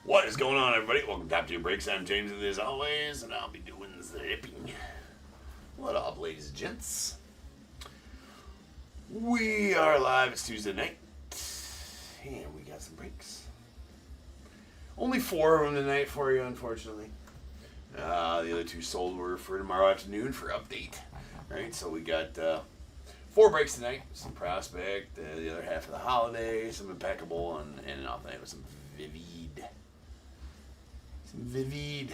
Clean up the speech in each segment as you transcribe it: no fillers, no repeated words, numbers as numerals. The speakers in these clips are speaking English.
What is going on, everybody? Welcome to Top 2 Breaks. I'm James, as always, and I'll be doing the zipping. What up, ladies and gents? We are live. It's Tuesday night, and we got some breaks. Only 4 of them tonight for you, unfortunately. The other 2 sold were for tomorrow afternoon for update. Right, so we got 4 breaks tonight. Some prospect, the other half of the holiday, some impeccable, and off the night with some vivid. Vivid.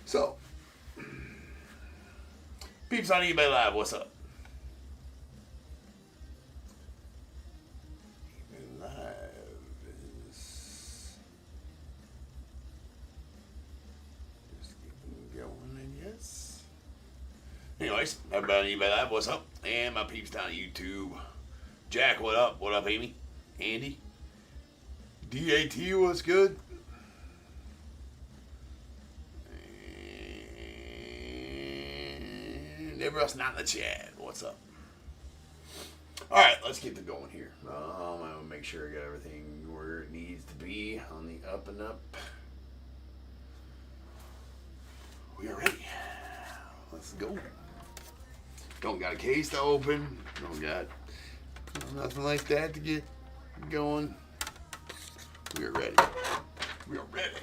So, peeps on eBay Live, what's up? eBay Live is just keeping going, I guess. Anyways, everybody on eBay Live, what's up? And my peeps down at YouTube. Jack, what up? What up, Amy? Andy? DAT, what's good? And everybody else not in the chat, what's up? Alright, let's get to going here. I'm going to make sure I got everything where it needs to be on the up and up. We are ready. Let's go. Don't got a case to open. Don't got nothing like that to get going. We are ready. We are ready.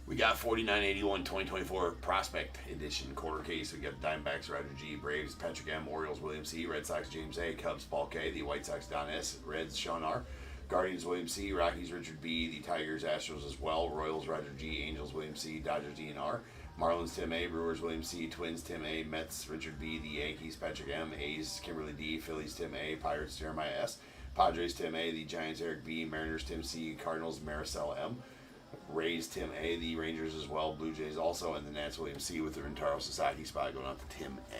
We got 4981 2024 Prospect Edition quarter case. We got Diamondbacks Roger G, Braves Patrick M, Orioles William C, Red Sox James A, Cubs Paul K, the White Sox Don S, Reds Sean R, Guardians William C, Rockies Richard B, the Tigers Astros as well, Royals Roger G, Angels William C, Dodgers D and R, Marlins Tim A, Brewers William C, Twins Tim A, Mets Richard B, the Yankees Patrick M, A's Kimberly D, Phillies Tim A, Pirates Jeremiah S, Padres Tim A, the Giants Eric B, Mariners Tim C, Cardinals Maricel M, Rays Tim A, the Rangers as well, Blue Jays also, and the Nats William C with the Rentaro Society spot going out to Tim A.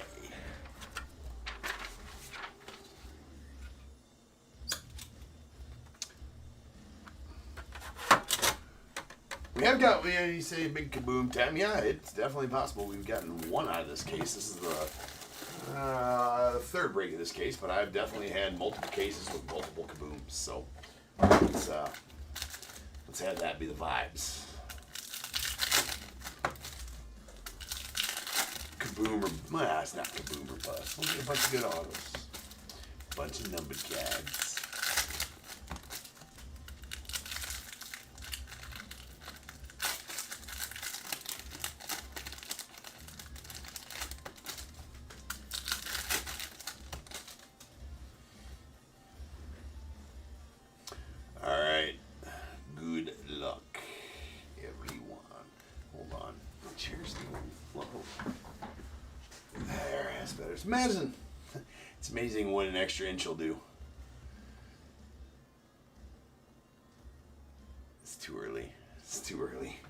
We have got, you say big kaboom time. Yeah, it's definitely possible we've gotten one out of this case. This is the third break of this case, but I've definitely had multiple cases with multiple kabooms. So let's have that be the vibes. Kaboom or, well, it's not kaboom or bust. We'll get a bunch of good autos. Bunch of numbered cads. Imagine. It's amazing what an extra inch will do. It's too early. It's too early.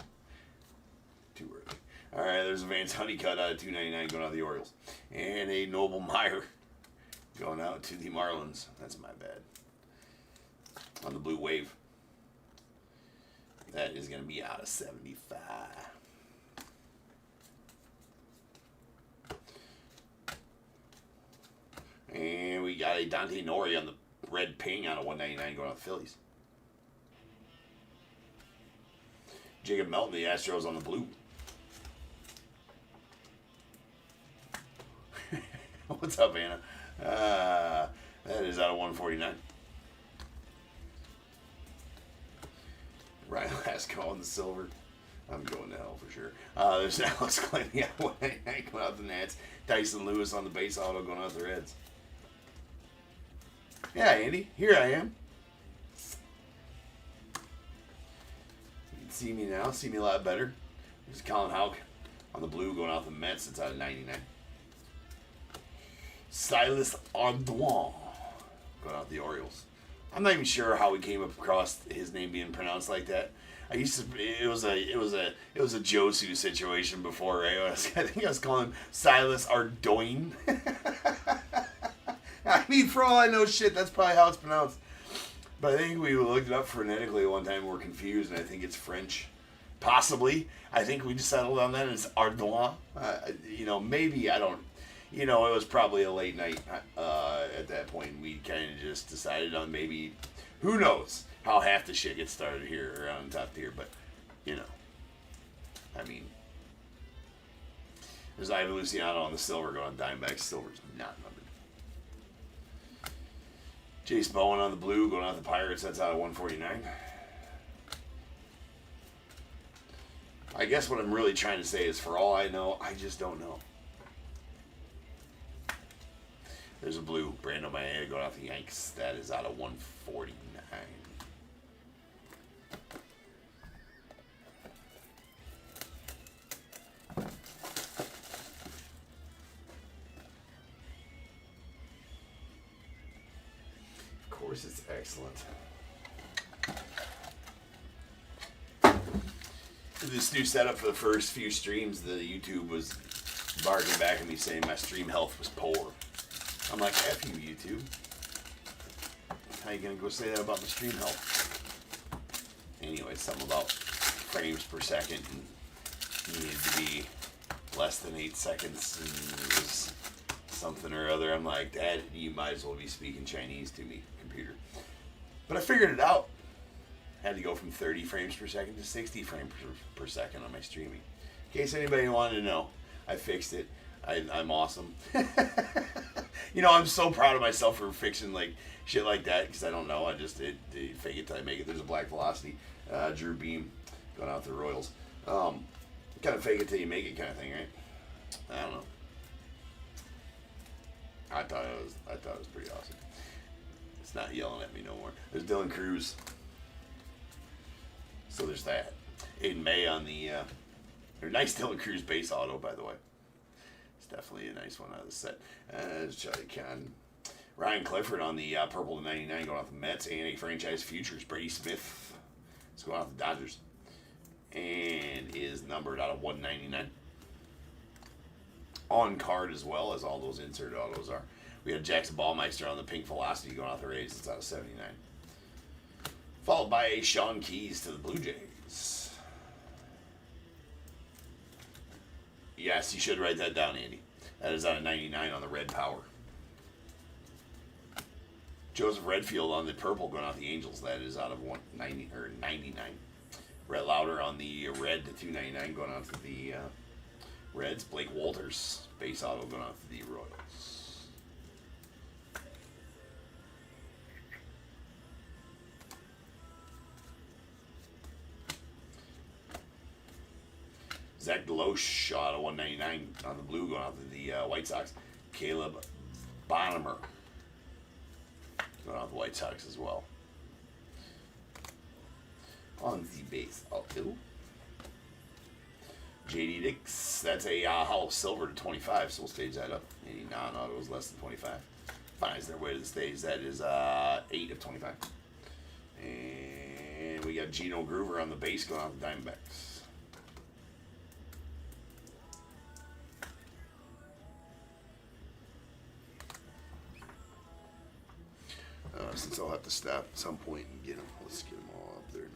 Too early. Alright, there's a Vance Honeycutt out of $2.99 going out to the Orioles. And a Noble Meyer going out to the Marlins. That's my bad. On the Blue Wave. That is going to be out of 75. And we got a Dante Nori on the red ping out of 199 going out to the Phillies. Jacob Melton, the Astros on the blue. What's up, Anna? That is out of 149. Ryan Lasco on the silver. I'm going to hell for sure. There's Alex Clancy out of 199 going out to the Nats. Tyson Lewis on the base auto going out to the Reds. Yeah, Andy, here I am. You can see me now, see me a lot better. There's Colin Houck on the blue going out the Mets. It's out of 99. Silas Ardoin going out the Orioles. I'm not even sure how we came across his name being pronounced like that. I used to. It was a Josu situation before. Right? I think I was calling him Silas Ardoin. I mean, for all I know, shit, that's probably how it's pronounced. But I think we looked it up phonetically one time and we're confused, and I think it's French. Possibly. I think we just settled on that as Ardoin. Maybe, I don't... you know, it was probably a late night at that point. We kind of just decided on maybe, who knows how half the shit gets started here around top tier, but, you know, I mean, there's Ivan Luciano on the silver going on Diamondbacks. Silver's not numbered. Jace Bowen on the blue going out the Pirates. That's out of 149. I guess what I'm really trying to say is, for all I know, I just don't know. There's a blue, Brando Mayea going off the Yanks. That is out of 149. Of course, it's excellent. This new setup for the first few streams, the YouTube was barking back at me saying my stream health was poor. I'm like, F you, YouTube. How you gonna go say that about my stream health? Anyway, something about frames per second and needed to be less than 8 seconds, and it was something or other. I'm like, Dad, you might as well be speaking Chinese to me, computer. But I figured it out. Had to go from 30 frames per second to 60 frames per second on my streaming. In case anybody wanted to know, I fixed it. I'm awesome. You know, I'm so proud of myself for fixing like shit like that, because I don't know. I just fake it till I make it. There's a Black Velocity, Drew Beam going out the Royals. Kind of fake it till you make it kind of thing, right? I don't know. I thought it was pretty awesome. It's not yelling at me no more. There's Dylan Cruz. So there's that. Aiden May on the nice Dylan Cruz base auto, by the way. It's definitely a nice one out of the set. Charlie Khan. Ryan Clifford on the purple to 99 going off the Mets. And a franchise futures. Brady Smith is going off the Dodgers. And is numbered out of 199. On card as well as all those insert autos are. We had Jackson Ballmeister on the pink Velocity going off the Rays. It's out of 79. Followed by a Sean Keys to the Blue Jays. Yes, you should write that down, Andy. That is out of 99 on the red Power. Joseph Redfield on the purple going off the Angels. That is out of 190 or 99. Rhett Lauder on the red to 299 going off to the Reds. Blake Walters base auto going off to the Royals. Zach Deloche out of 199 on the blue going off to the White Sox. Caleb Bonham going off the White Sox as well. On the base auto. JD Dix, that's a hollow silver to 25, so we'll stage that up. Any non-autos less than 25 finds their way to the stage. That is 8 of 25. And we got Gino Groover on the base going off the Diamondbacks. Since I'll have to stop at some point and get them. Let's get them all up there now.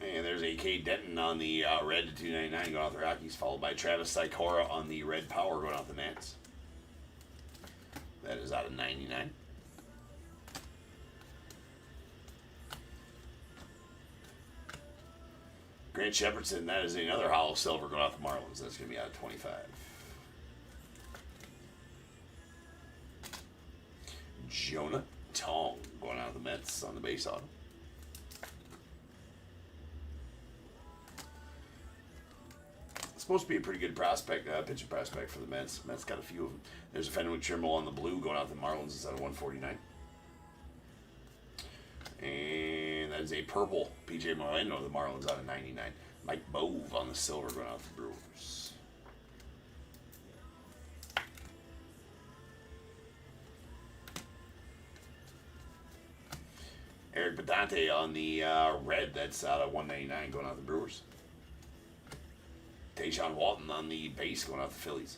And there's A.K. Denton on the red to 299 going off the Rockies, followed by Travis Sikora on the red Power going off the Nats. That is out of 99. Grant Shepardson, that is another hollow silver going out the Marlins. That's going to be out of 25. Jonah Tong going out of the Mets on the base auto. Supposed to be a pretty good prospect, pitching prospect for the Mets. Mets got a few of them. There's a Fenwick Trimble on the blue going out the Marlins. It's out of 149. And that is a purple PJ Moreno, the Marlins out of 99. Mike Bove on the silver going out the Brewers. Eric Bedante on the red. That's out of 199 going out the Brewers. Tayshaun Walton on the base going out the Phillies.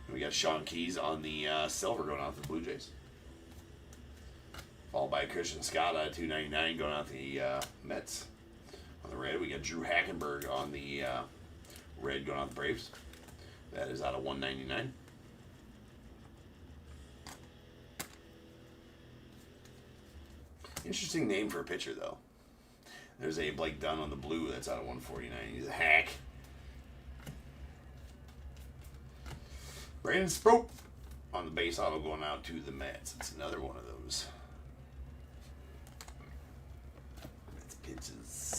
And we got Sean Keys on the silver going out the Blue Jays. Followed by Christian Scott out of 299 going out the Mets. On the red, we got Drew Hackenberg on the red going out the Braves. That is out of 199. Interesting name for a pitcher, though. There's a Blake Dunn on the blue. That's out of 149. He's a hack. Brandon Sproat on the base auto going out to the Mets. It's another one of those. Mets pitches.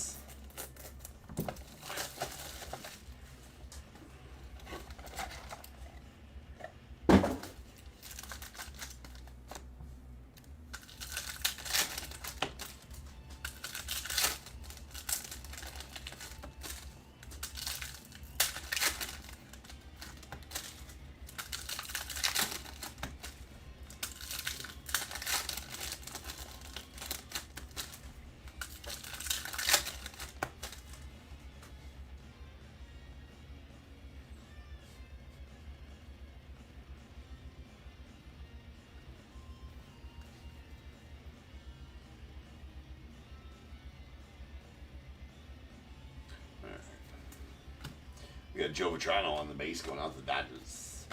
We got Joe Vitrano on the base going out to the Dodgers.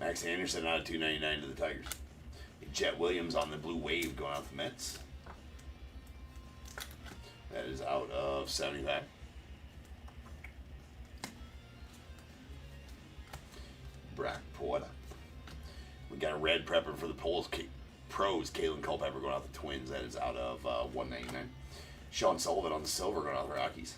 Max Anderson out of 299 to the Tigers. Jet Williams on the blue wave going out to the Mets. That is out of 75. Brock Porter. We got a red prepper for the Pros. Kalen Culpepper going out the Twins. That is out of 199. Sean Sullivan on the silver going out the Rockies.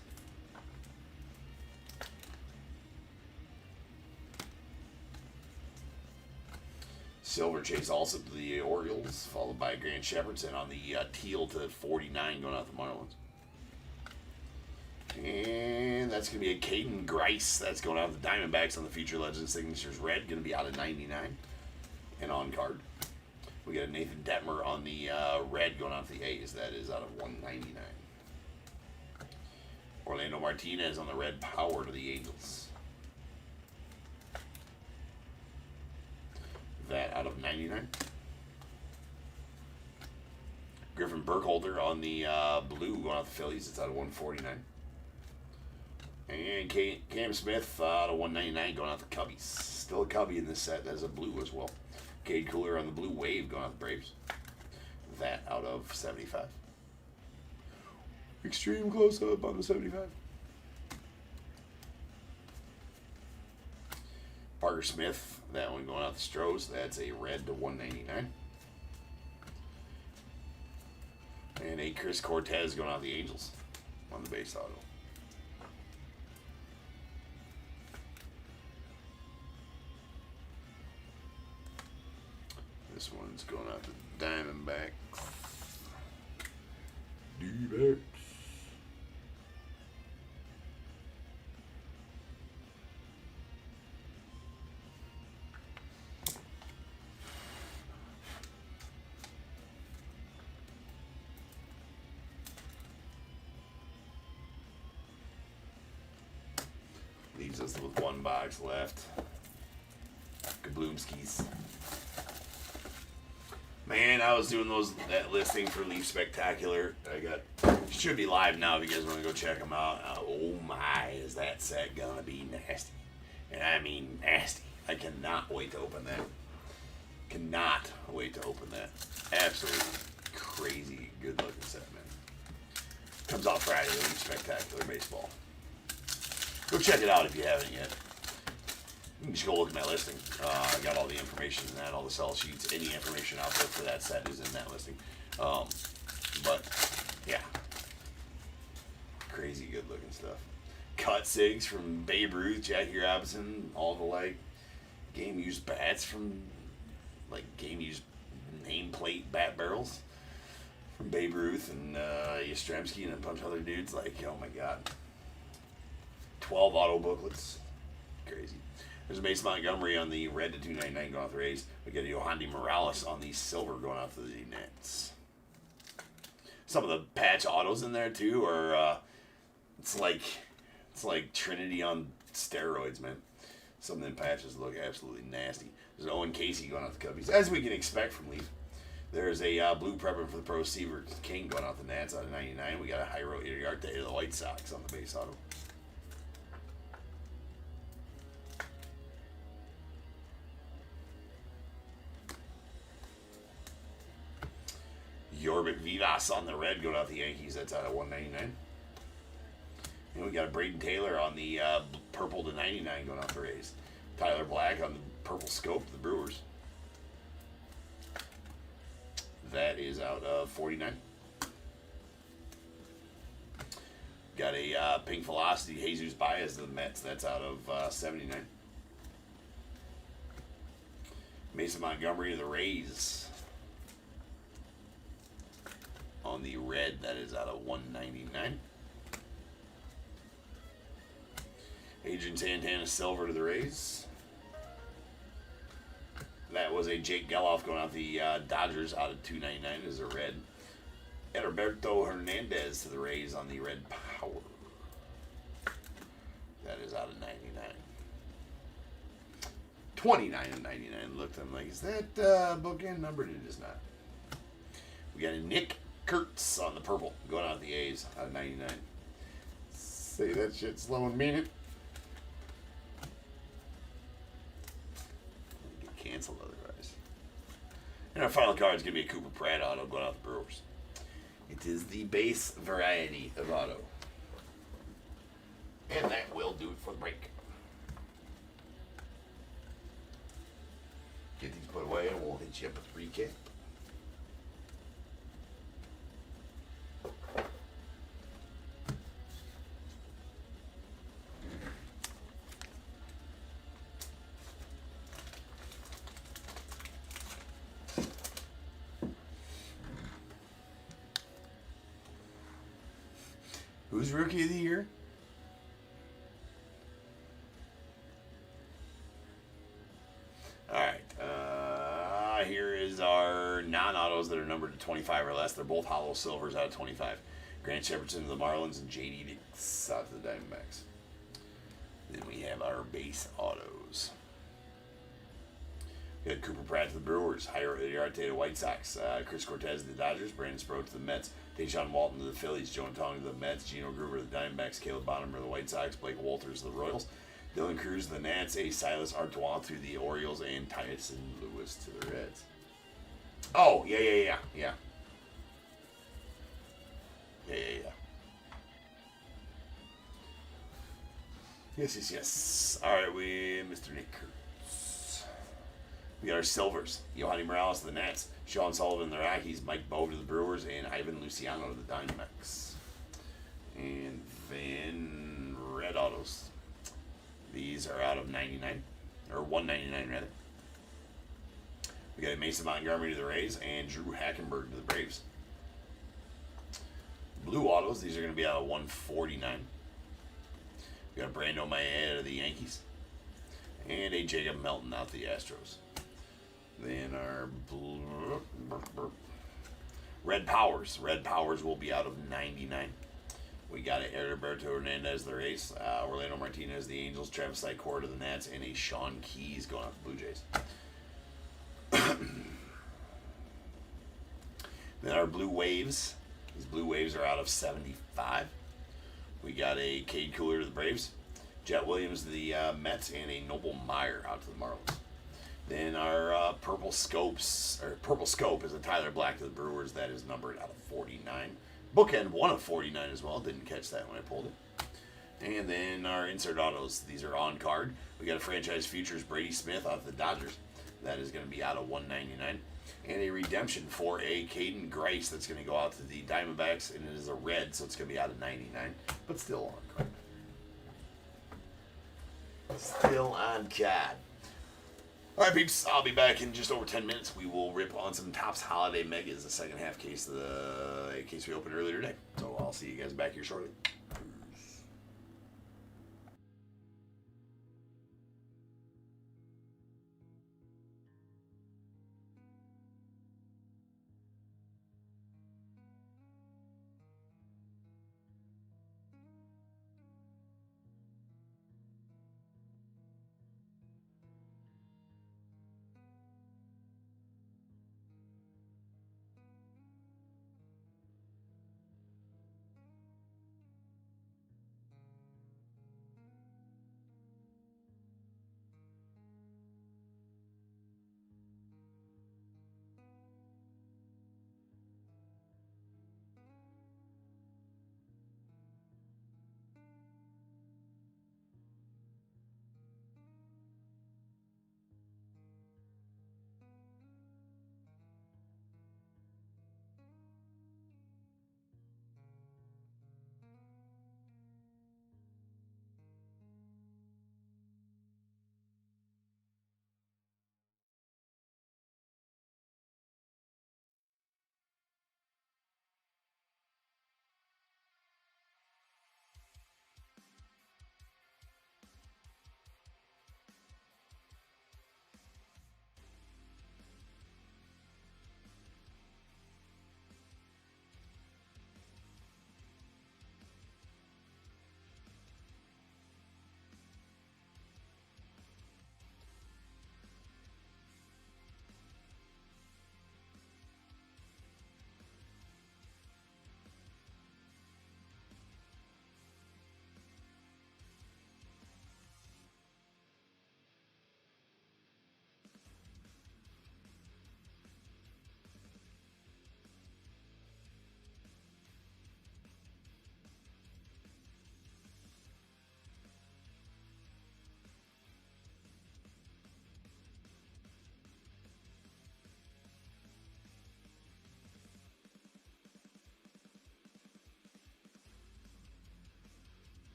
Silver Chase also to the Orioles, followed by Grant Shepardson on the teal to 49 going out the Marlins. And that's going to be a Caden Grice. That's going out the Diamondbacks on the Future Legends Signatures red. Going to be out of 99 and on card. We got a Nathan Detmer on the red going out the A's. That is out of 199. Orlando Martinez on the red power to the Angels. That out of 99. Griffin Burkholder on the blue going out the Phillies. It's out of 149. And Cam Smith out of 199 going out the Cubbies. Still a Cubby in this set. That's a blue as well. Cade Cooler on the blue wave going out the Braves. That out of 75. Extreme close up on the 75. Parker Smith, that one going out the Stros. That's a red to 199. And a Chris Cortez going out the Angels on the base auto. This one's going out to Diamondbacks. D-backs. Leaves us with one box left. Kabloomskis. Man, I was doing that listing for Leaf Spectacular. Should be live now if you guys want to go check them out. Oh my, is that set gonna be nasty? And I mean nasty. I cannot wait to open that. Cannot wait to open that. Absolutely crazy good looking set, man. Comes out Friday. It'll be spectacular baseball. Go check it out if you haven't yet. You can just go look at my listing. I got all the information in that, all the sell sheets. Any information out there for that set is in that listing. But, yeah. Crazy good looking stuff. Cut sigs from Babe Ruth, Jackie Robinson, all the game used bats from game used nameplate bat barrels from Babe Ruth and Yastrzemski and a bunch of other dudes. Oh my god. 12 auto booklets. Crazy. There's a Mason Montgomery on the red to 299 going off the Rays. We got a Yohandy Morales on the silver going off to the Nets. Some of the patch autos in there too are it's like Trinity on steroids, man. Some of them patches look absolutely nasty. There's Owen Casey going out the Cubbies, as we can expect from Leaf. There's a blue prepper for the Pro Seaver King going out the Nats out of 99. We got a Jairo Iriarte to the White Sox on the base auto. Yorbit Vivas on the red going out the Yankees. That's out of 199. And we got a Braden Taylor on the purple to 99 going off the Rays. Tyler Black on the purple scope to the Brewers. That is out of 49. Got a pink Velocity Jesus Baez to the Mets. That's out of 79. Mason Montgomery to the Rays. On the red, that is out of 199. Adrian Santana silver to the Rays. That was a Jake Geloff going out the Dodgers out of 299 as a red. Edilberto Hernandez to the Rays on the red power. That is out of 99. 29 and 99. Looked, I'm like, is that bookend numbered? It is not. We got a Nick Kurtz on the purple going out the A's out of 99. Say that shit slow and mean it. Get canceled otherwise. And our final card is going to be a Cooper Pratt auto going out the Brewers. It is the base variety of auto. And that will do it for the break. Get these put away and we'll hit you up with a recap. Who's Rookie of the Year? Alright. Here is our non-autos that are numbered to 25 or less. They're both hollow silvers out of 25. Grant Shepardson to the Marlins and J.D. Dix out to the Diamondbacks. Then we have our base autos. We got Cooper Pratt to the Brewers, Jairo Iriarte to the White Sox, Chris Cortez to the Dodgers, Brandon Sproat to the Mets, Deshaun Walton to the Phillies, Joe Tong to the Mets, Gino Gruber to the Diamondbacks, Caleb Bonham to the White Sox, Blake Walters to the Royals, Dylan Cruz to the Nats, A. Silas Artois to the Orioles, and Tyson Lewis to the Reds. Oh, yeah. Yes. All right, Mr. Nick Kurtz. We got our silvers. Yohandy Morales to the Nats, Sean Sullivan to the Rockies, Mike Bowe to the Brewers, and Ivan Luciano to the Diamondbacks. And then red autos. These are out of 99, or 199 rather. We got a Mason Montgomery to the Rays and Drew Hackenberg to the Braves. Blue autos, these are going to be out of 149. We got a Brando Mayea to the Yankees and a Jacob Melton out to the Astros. Then our red powers. Red powers will be out of 99. We got a Edilberto Hernandez to the Rays, Orlando Martinez to the Angels, Travis Sycor to the Nats, and a Sean Keys going out to the Blue Jays. Then our blue waves. These blue waves are out of 75. We got a Cade Cooler to the Braves, Jet Williams to the Mets, and a Noble Meyer out to the Marlins. Then our Purple Scopes, or Purple Scope is a Tyler Black to the Brewers. That is numbered out of 49. Bookend 1 of 49 as well. Didn't catch that when I pulled it. And then our insert autos. These are on card. We got a Franchise Futures Brady Smith off the Dodgers. That is going to be out of 199. And a redemption for a Caden Grice that's going to go out to the Diamondbacks. And it is a red, so it's going to be out of 99. But still on card. Still on card. All right, peeps. I'll be back in just over 10 minutes. We will rip on some Topps Holiday Megas, the second half case of the case we opened earlier today. So I'll see you guys back here shortly.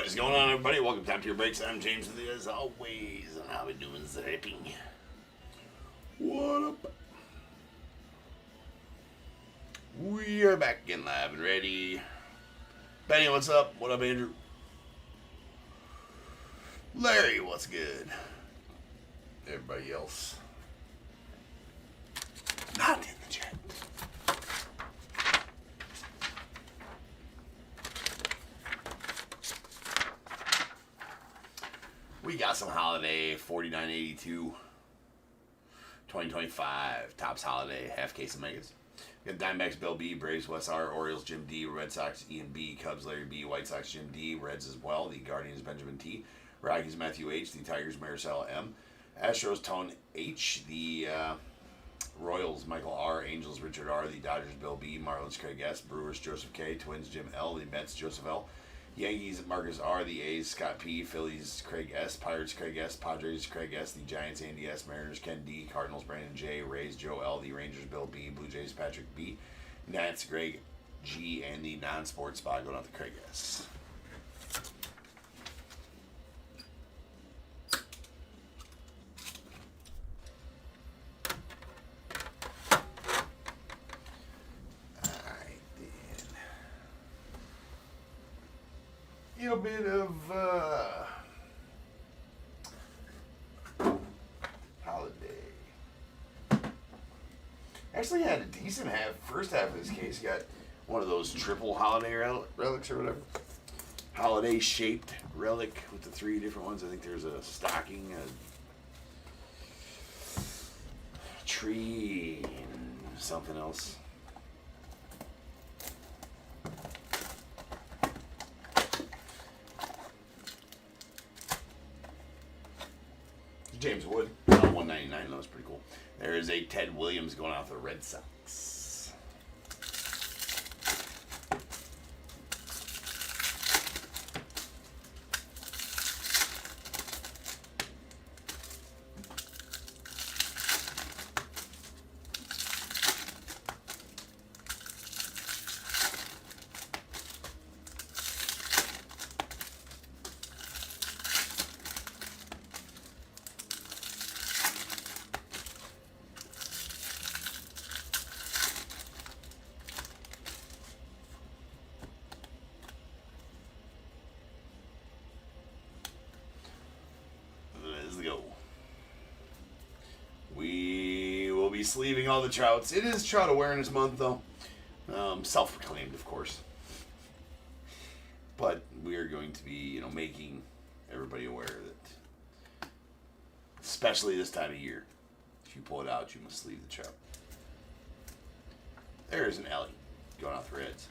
What is going on, everybody? Welcome to Top Tier Breaks. I'm James with you as always, and I'll be doing zapping. What up? We are back again live and ready. Benny, what's up? What up, Andrew? Larry, what's good? Everybody else. Not in the chat. We got some holiday 49.82 2025 Topps holiday half case of megas. We got Diamondbacks Bill B, Braves Wes R, Orioles Jim D, Red Sox Ian B, Cubs Larry B, White Sox Jim D, Reds as well, the Guardians Benjamin T, Rockies Matthew H, the Tigers Maricel M, Astros Tone H, the Royals Michael R, Angels Richard R, the Dodgers Bill B, Marlins Craig S, Brewers Joseph K, Twins Jim L, the Mets Joseph L, Yankees Marcus R, the A's Scott P, Phillies Craig S, Pirates Craig S, Padres Craig S, the Giants Andy S, Mariners Ken D, Cardinals Brandon J, Rays Joe L, the Rangers Bill B, Blue Jays Patrick B, Nats Greg G, and the non-sports spot going out to Craig S. A bit of holiday. Actually had a decent first half of this case. Got one of those triple holiday relics or whatever. Holiday shaped relic with the 3 different ones. I think there's a stocking, a tree, and something else. James Wood, 199. That was pretty cool. There is a Ted Williams going out to the Red Sox. We will be sleeving all the trouts. It is Trout Awareness Month, though. Self-proclaimed, of course. But we are going to be, making everybody aware that, especially this time of year, if you pull it out, you must sleeve the trout. There's an Ellie going out the Reds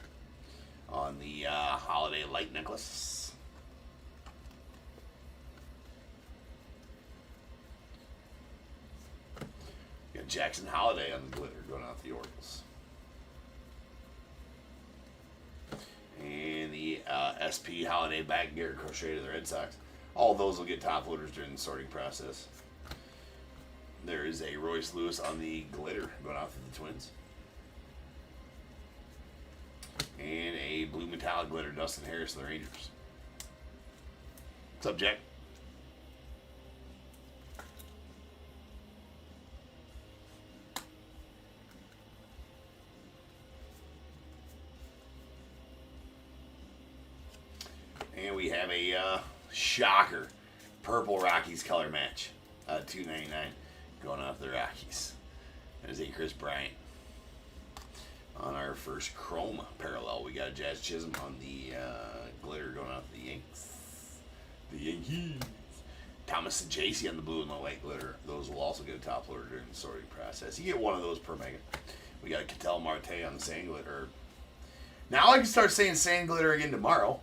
on the holiday light necklace. Jackson Holiday on the glitter going out the Orioles. And the SP Holiday back Garrett Crochet to the Red Sox. All those will get top loaders during the sorting process. There is a Royce Lewis on the glitter going out to the Twins. And a blue metallic glitter Dustin Harris to the Rangers. What's up, Jack? And we have a shocker purple Rockies color match, $2.99 going off the Rockies. There's a Chris Bryant. On our first chrome parallel, we got a Jazz Chisholm on the glitter going off the Yanks. The Yankees. Thomas and JC on the blue and the white glitter. Those will also get a top loader during the sorting process. You get one of those per mega. We got Ketel Marte on the sand glitter. Now I can start saying sand glitter again tomorrow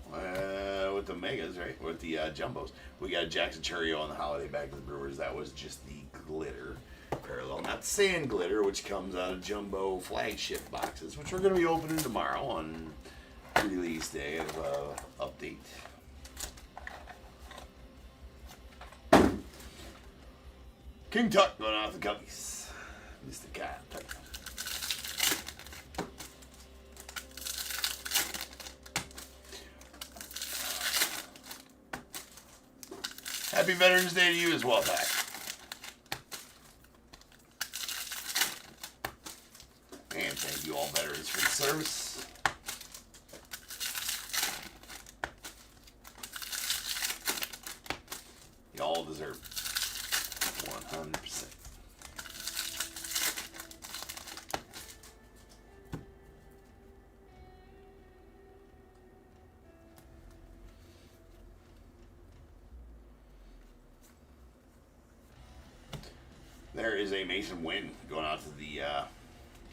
with the megas, right? With the jumbos. We got Jackson Churio on the holiday bag of the Brewers. That was just the glitter parallel, not the sand glitter, which comes out of jumbo flagship boxes, which we're going to be opening tomorrow on release day of update. King Tut going off the Cubbies. Mr. Kyle Tuck. Happy Veterans Day to you as well, Ty. And thank you all veterans for the service. You all deserve it. 100%. There is a Mason win going out to the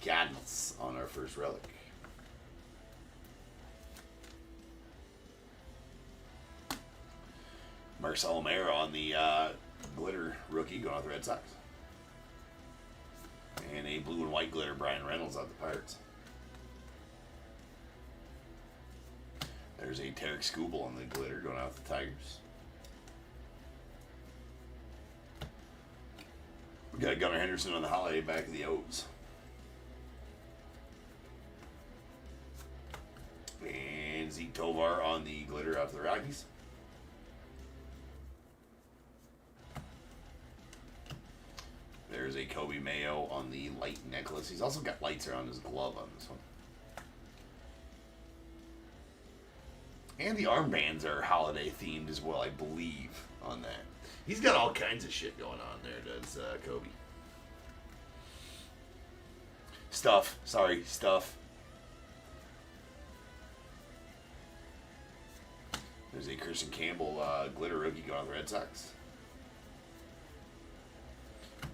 Cardinals on our first relic. Marcel O'Meara on the glitter rookie going out the Red Sox. And a blue and white glitter Brian Reynolds out the Pirates. There's a Tarek Skubal on the glitter going out the Tigers. We got Gunnar Henderson on the holiday back of the O's. And Zeke Tovar on the glitter out to the Rockies. There's a Kobe Mayo on the light necklace. He's also got lights around his glove on this one. And the armbands are holiday themed as well, I believe, on that. He's got all kinds of shit going on there, does Kobe. Stuff. There's a Christian Campbell glitter rookie going on the Red Sox.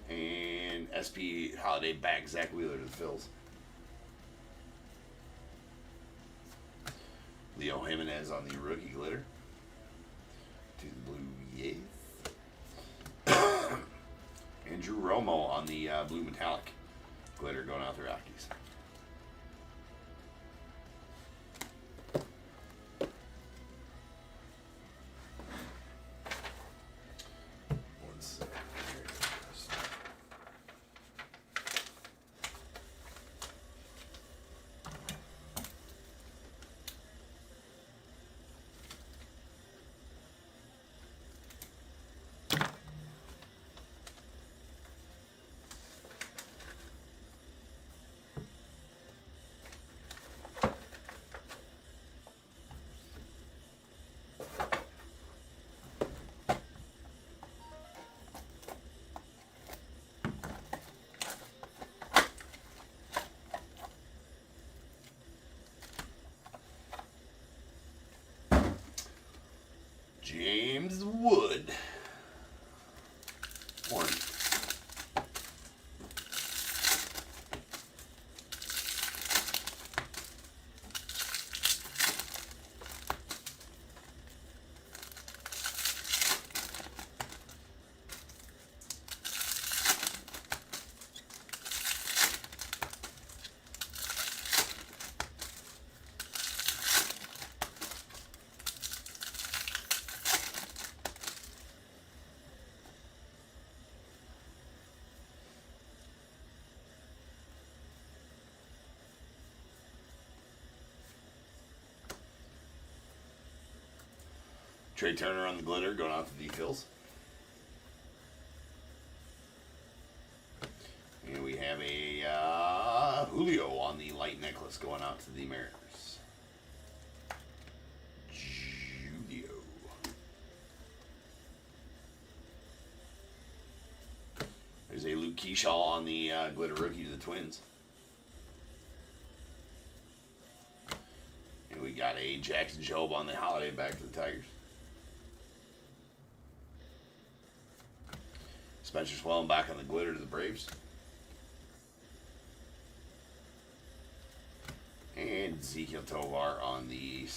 And SP holiday back Zach Wheeler to the Phils. Leo Jimenez on the rookie glitter. To the Blue Jays. Andrew Romo on the blue metallic glitter going out the Rockies. One second. James Wood. One. Trey Turner on the glitter going out to the Phils. And we have a Julio on the light necklace going out to the Mariners. Julio. There's a Luke Keyshaw on the glitter rookie to the Twins. And we got a Jackson Jobe on the holiday back to the Tigers. Spencer Swellen back on the glitter to the Braves. And Ezekiel Tovar on the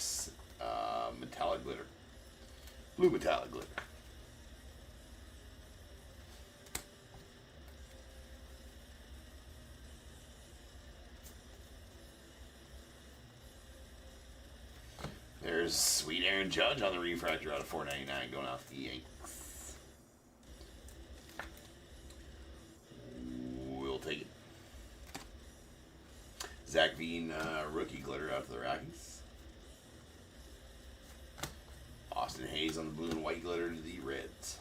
metallic glitter. Blue metallic glitter. There's sweet Aaron Judge on the refractor out of $4.99 going out to the Yankees. Take it. Zach Veen rookie glitter out to the Rockies. Austin Dustin Hayes on the blue and white glitter to the Reds.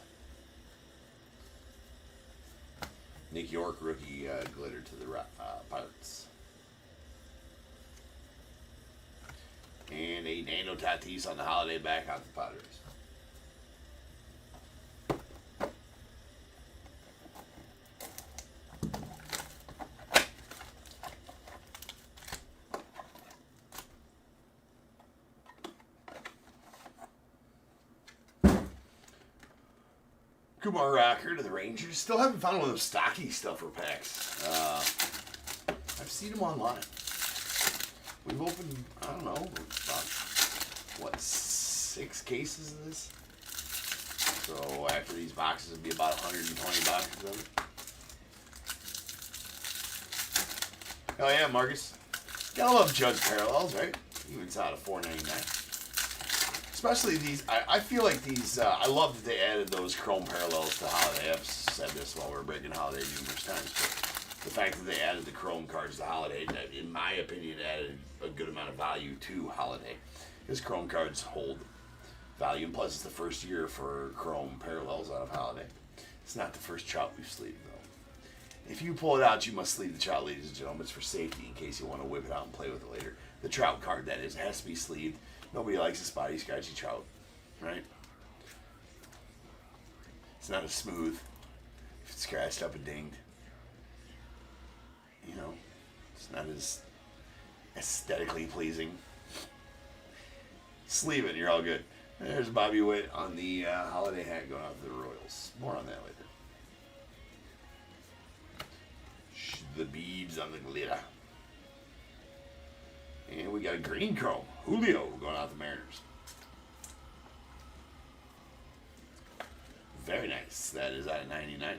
Nick York rookie glitter to the Pirates. And a Nando Tatis on the holiday back out the Padres. Kumar Rocker to the Rangers. Still haven't found one of those stocky stuffer packs. I've seen them online. We've opened, I don't know, about, what, 6 cases of this? So after these boxes, it'll be about 120 boxes of it. Oh yeah, Marcus. Gotta love Judge parallels, right? Even it's out of $4.99. Especially these, I feel like these, I love that they added those chrome parallels to Holiday. I've said this while we're breaking Holiday numerous times, but the fact that they added the chrome cards to Holiday, in my opinion, added a good amount of value to Holiday. Because chrome cards hold value, and plus it's the first year for chrome parallels out of Holiday. It's not the first Trout we've sleeved, though. If you pull it out, you must sleeve the Trout, ladies and gentlemen. It's for safety in case you want to whip it out and play with it later. The Trout card, that is, it has to be sleeved. Nobody likes a spotty, scratchy Trout, right? It's not as smooth if it's scratched up and dinged. You know, it's not as aesthetically pleasing. Sleeve it, you're all good. There's Bobby Witt on the holiday hat going out to the Royals. More on that later. The Beebs on the glitter. And we got a green chrome. Julio going out to the Mariners. Very nice. That is out of 99.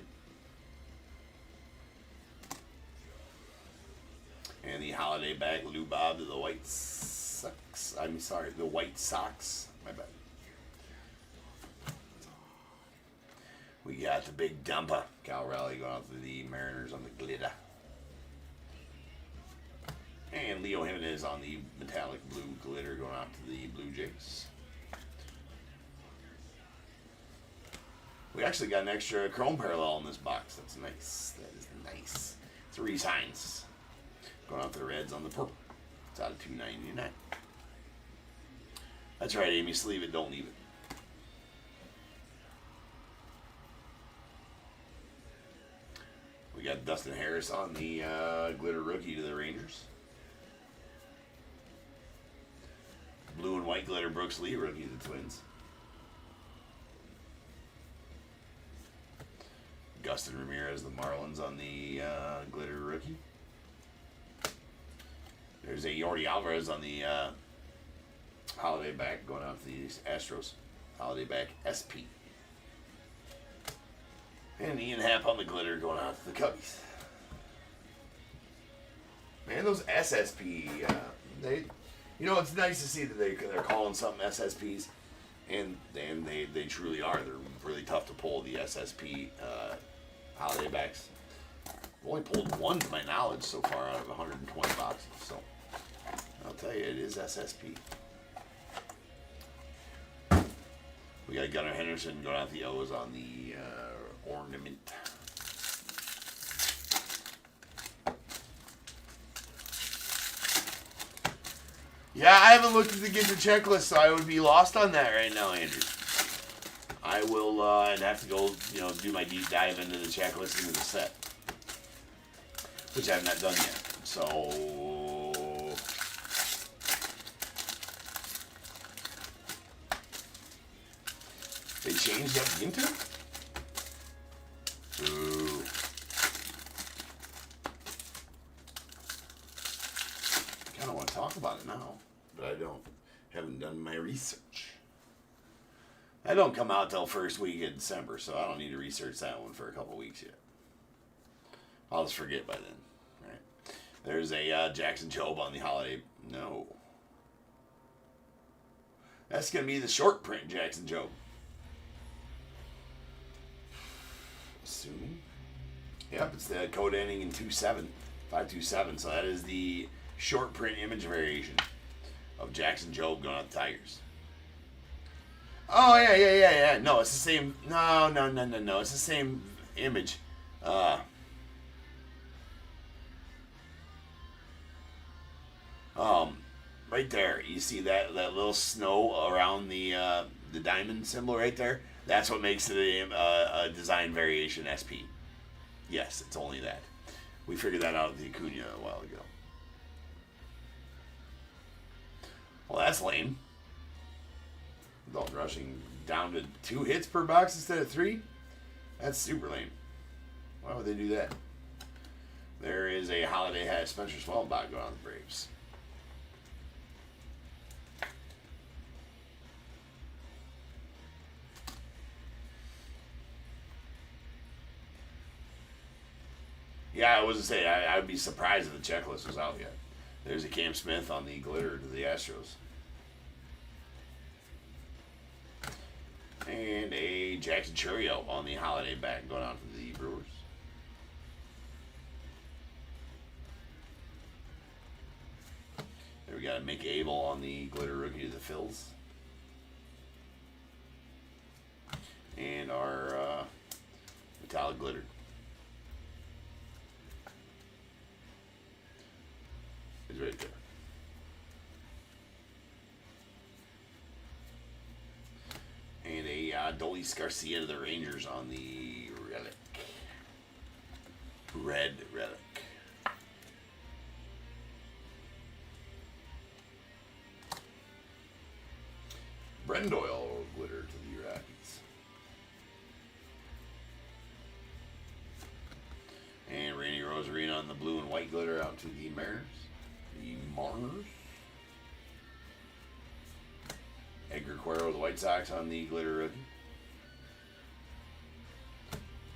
And the holiday bag, Lou Bob to the White Sox. I'm sorry, the White Sox. My bad. We got the big dumper. Cal Raleigh going out to the Mariners on the glitter. And Leo Jimenez on the metallic blue glitter going out to the Blue Jays. We actually got an extra chrome parallel in this box. That's nice. That is nice. It's Reese Hines going out to the Reds on the purple. It's out of $2.99. That's right, Amy. Sleeve it, don't leave it. We got Dustin Harris on the glitter rookie to the Rangers. Blue and white glitter Brooks Lee rookie to the Twins. Gustin Ramirez, the Marlins on the glitter rookie. There's a Yordi Alvarez on the holiday back going out to the Astros. Holiday back SP. And Ian Happ on the glitter going out to the Cubbies. Man, those SSP, you know, it's nice to see that they're calling something SSPs, and they truly are. They're really tough to pull, the SSP holiday backs. I've only pulled one to my knowledge so far out of 120 boxes, so I'll tell you, it is SSP. We got Gunnar Henderson going out the O's on the ornament. Yeah, I haven't looked at the Gidget checklist, so I would be lost on that right now, Andrew. I will I'd have to go, do my deep dive into the checklist into the set, which I have not done yet. So they changed up Ginter? Ooh. I kind of want to talk about it now, but I haven't done my research. I don't come out till first week in December, so I don't need to research that one for a couple weeks yet. I'll just forget by then. Right? There's a Jackson Jobe on the holiday. No. That's going to be the short print Jackson Jobe. Assuming. Yep, it's the code ending in 527. So that is the short print image variation of Jackson Jobe going on the Tigers. Oh yeah. No, it's the same. No. It's the same image. Uh, um, right there, you see that little snow around the diamond symbol right there. That's what makes it a design variation SP. Yes, it's only that. We figured that out at the Acuna a while ago. Well, that's lame. Dalton rushing down to 2 hits per box instead of 3. That's super lame. Why would they do that? There is a holiday hat Spencer Swellbach going on the Braves. Yeah, I was to say I'd be surprised if the checklist was out yet. There's a Cam Smith on the glitter to the Astros. And a Jackson Churio on the holiday back going on to the Brewers. There we got a Mick Abel on the glitter rookie to the Phils. And our metallic glitter. Is right there. And a Dolis Garcia to the Rangers on the relic. Red relic. Brendoyle glitter to the Rockies. And Randy Rosarina on the blue and white glitter out to the Mariners. The Mariners. Edgar Cuero, the White Sox on the glitter rookie.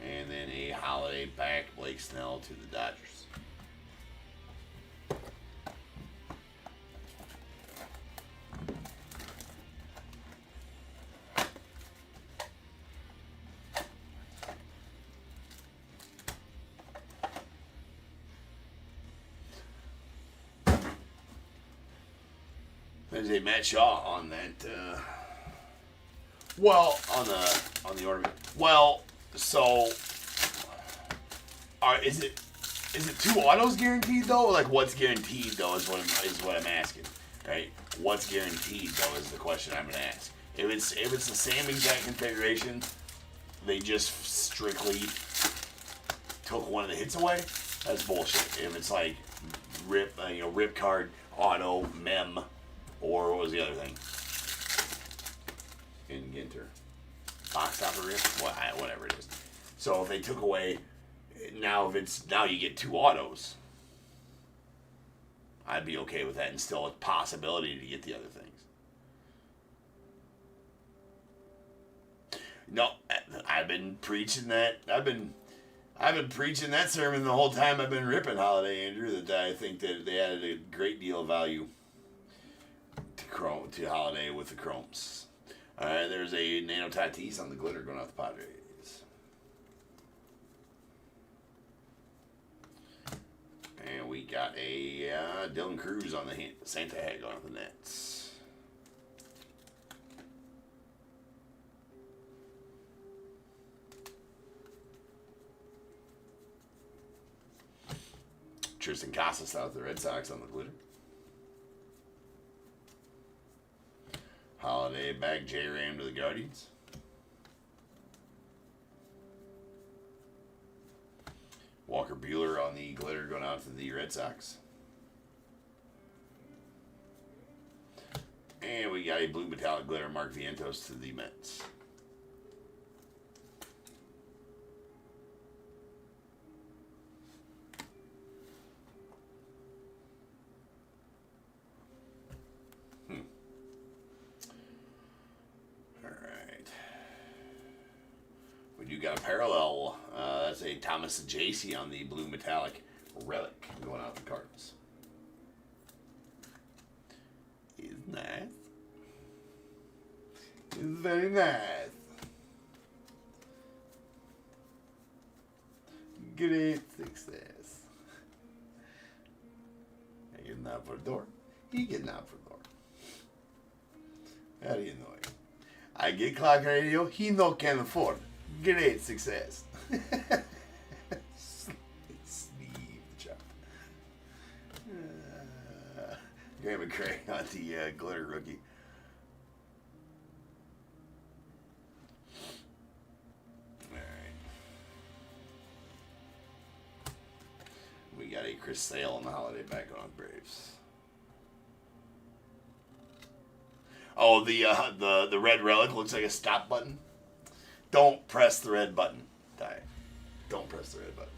And then a holiday back, Blake Snell to the Dodgers. There's a Matt Shaw on that. Well, on the ornament. Well, so is it 2 autos guaranteed though? Like what's guaranteed though is what I'm asking, right? What's guaranteed though is the question I'm gonna ask. If it's the same exact configuration, they just strictly took one of the hits away. That's bullshit. If it's like rip card, auto, mem. Or what was the other thing? In Ginter. Box topper rip? Whatever it is. So if they took away, now you get 2 autos. I'd be okay with that and still a possibility to get the other things. No, I've been preaching that. I've been preaching that sermon the whole time I've been ripping Holiday Andrew, that I think that they added a great deal of value to Holiday with the chromes. Alright, there's a Nano Tatis on the glitter going off the Padres. And we got a Dylan Cruz on the Santa hat going off the Nets. Tristan Casas out of the Red Sox on the glitter. Holiday back J-Ram to the Guardians. Walker Buehler on the glitter going out to the Red Sox. And we got a blue metallic glitter Mark Vientos to the Mets. You got a parallel. That's a Thomas J.C. on the blue metallic relic going out the Cardinals. He's nice. He's very nice. Great success. I getting out for the door. He getting out for the door. How do you know it? I get clock radio. He no can afford. Great success. Sleeve chop. Graham McCray on the glitter rookie. We got a Chris Sale on the holiday back on Braves. Oh, the red relic looks like a stop button. Don't press the red button, Ty. Don't press the red button.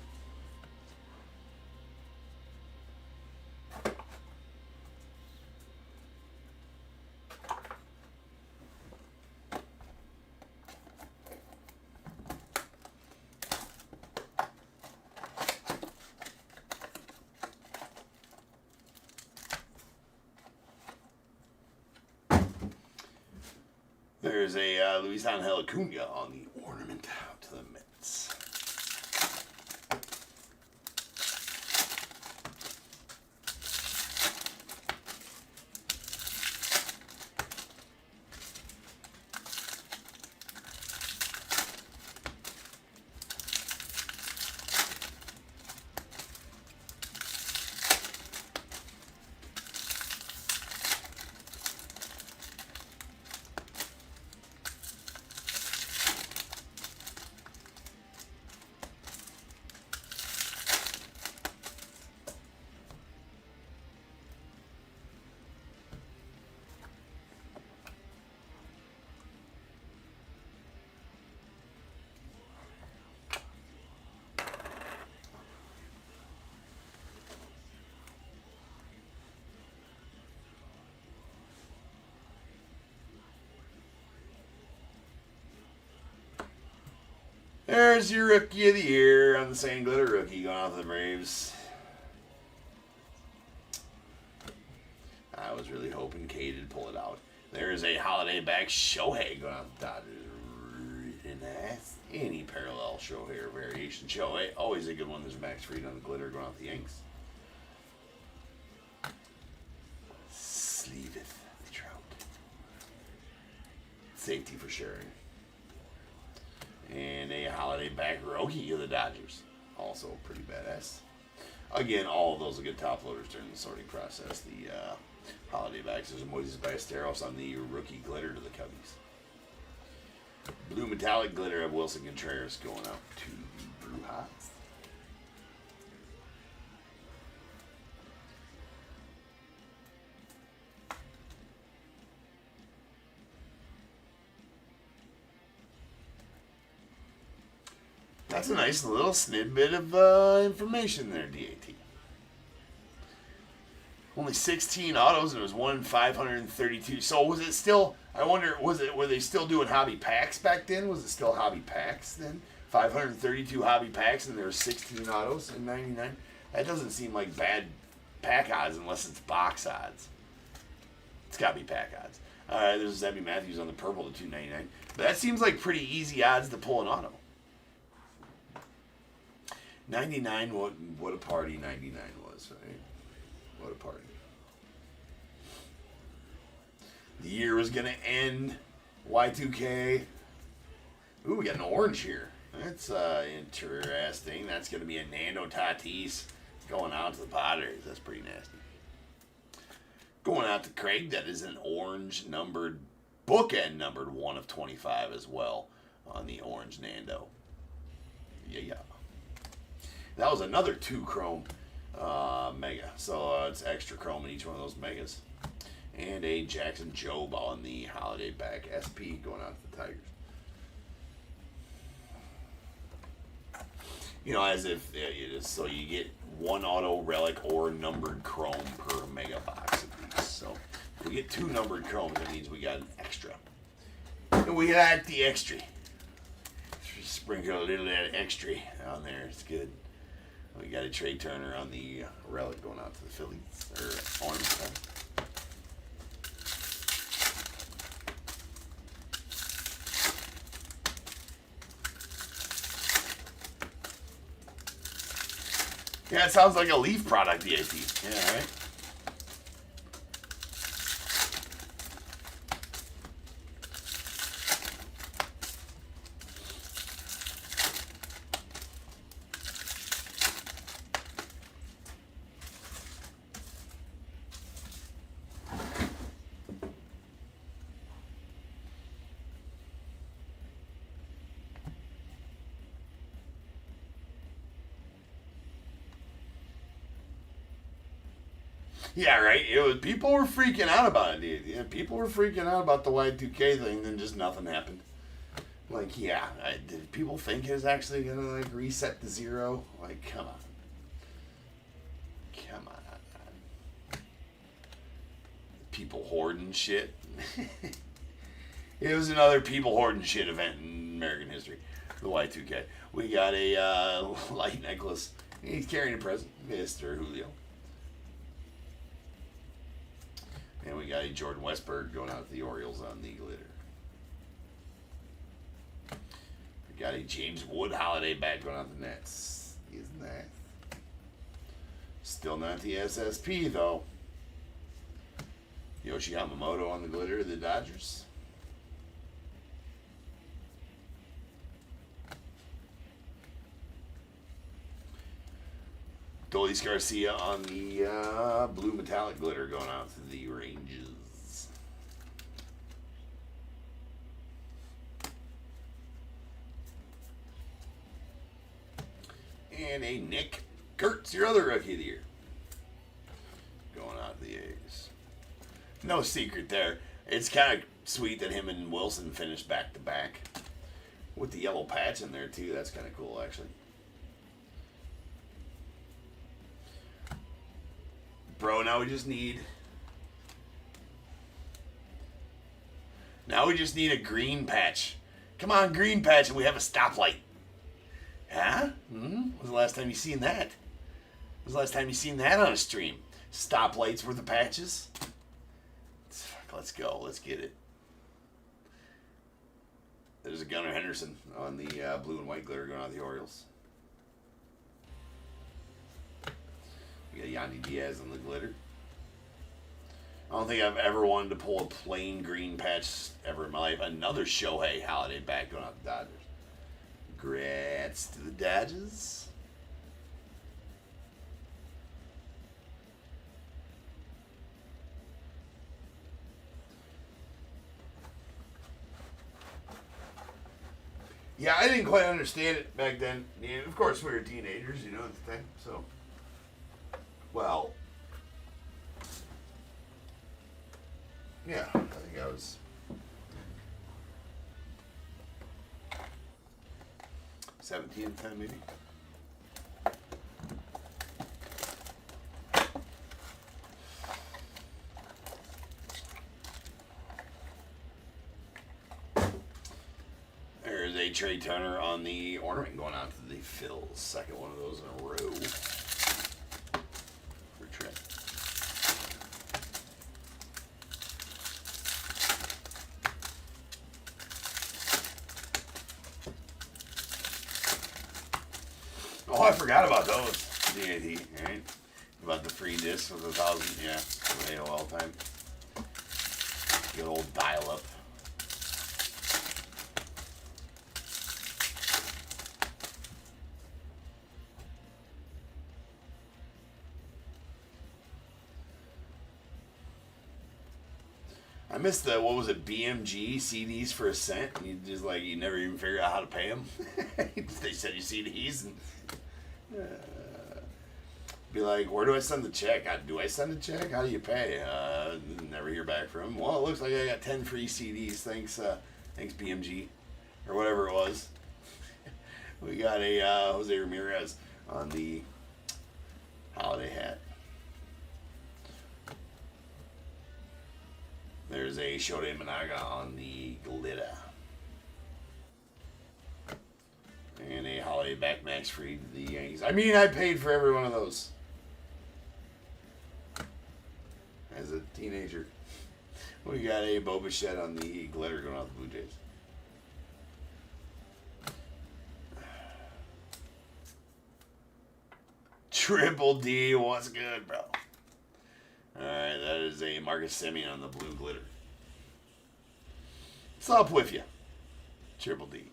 There's a Luis Angel Acuna on the ornament out to the Mets. There's your Rookie of the Year on the same glitter rookie going off the Braves. I was really hoping Kate would pull it out. There's a holiday back Shohei going off the Dodgers. Really nice. Any parallel Shohei or variation Shohei. Always a good one. There's Max Fried on the glitter going off the Yanks. Sleeveth the Trout. Safety for sharing. And a holiday back rookie of the Dodgers. Also pretty badass. Again, all of those will get top loaders during the sorting process. The holiday backs. There's a Moises Ballesteros on the rookie glitter to the Cubbies. Blue metallic glitter of Wilson Contreras going out to the Brewhots. That's a nice little snippet of information there, DAT. Only 16 autos, and it was 1 in 532. So was it still? I wonder, were they still doing hobby packs back then? Was it still hobby packs then? 532 hobby packs, and there were 16 autos in '99. That doesn't seem like bad pack odds unless it's box odds. It's got to be pack odds. All right, there's Zebby Matthews on the purple to 299. But that seems like pretty easy odds to pull an auto. 99, what a party 99 was, right? What a party. The year was going to end. Y2K. Ooh, we got an orange here. That's interesting. That's going to be a Nando Tatis going out to the Padres. That's pretty nasty. Going out to Craig, that is an orange numbered, bookend numbered 1 of 25 as well on the orange Nando. Yeah. That was another 2 chrome mega. So it's extra chrome in each one of those megas. And a Jackson Jobe on the holiday back SP going out to the Tigers. You know, as if, so you get 1 auto relic or numbered chrome per mega box of these. So if we get 2 numbered chromes, that means we got an extra. And we like the extra. Sprinkle a little of that extra on there. It's good. We got a Trey Turner on the relic going out to the Phillies, or orange. Yeah, it sounds like a Leaf product, the AT. Yeah, right? Yeah, right. People were freaking out about it, dude. Yeah, people were freaking out about the Y2K thing, then just nothing happened. Like, yeah, did people think it was actually gonna like reset to zero? Like, come on, come on. People hoarding shit. It was another people hoarding shit event in American history. The Y2K. We got a light necklace. He's carrying a present, Mr. Julio. And we got a Jordan Westberg going out to the Orioles on the glitter. We got a James Wood holiday bat going out to the Nets. Isn't that? Still not the SSP though. Yoshi Yamamoto on the glitter of the Dodgers. Dolis Garcia on the blue metallic glitter going out to the Rangers. And a Nick Kurtz, your other rookie of the year, going out to the A's. No secret there. It's kind of sweet that him and Wilson finished back to back with the yellow patch in there too. That's kind of cool, actually. Bro, now we just need a green patch. Come on, green patch, and we have a stoplight. Huh? When's the last time you seen that? When's the last time you seen that on a stream? Stoplights were the patches? Let's go. Let's get it. There's a Gunnar Henderson on the blue and white glitter going on the Orioles. We got Yandy Diaz on the glitter. I don't think I've ever wanted to pull a plain green patch ever in my life. Another Shohei holiday bat going out to the Dodgers. Grats to the Dodgers. Yeah, I didn't quite understand it back then. Yeah, of course, we were teenagers, you know, at the time, so. Well, yeah, I think I was 17 at the time, maybe. There's a Trey Turner on the ornament going out to the Phils. Second one of those in a row. Oh, I forgot about those. DAT, right? About the free disc with 1,000, yeah, AOL time. Good old dial-up. I missed the, what was it, BMG CDs for $0.01, and you never even figure out how to pay them. They send you CDs, and be like, where do I send the check? Do I send a check? How do you pay? Never hear back from them. Well, it looks like I got 10 free CDs. Thanks BMG, or whatever it was. We got a Jose Ramirez on the holiday hat. There's a Shohei Managa on the glitter. And a holiday back max free to the Yankees. I mean, I paid for every one of those as a teenager. We got a Bo Bichette on the glitter going out the Blue Jays. Triple D, what's good, bro? Alright, that is a Marcus Semien on the blue glitter. What's up with you? Triple D.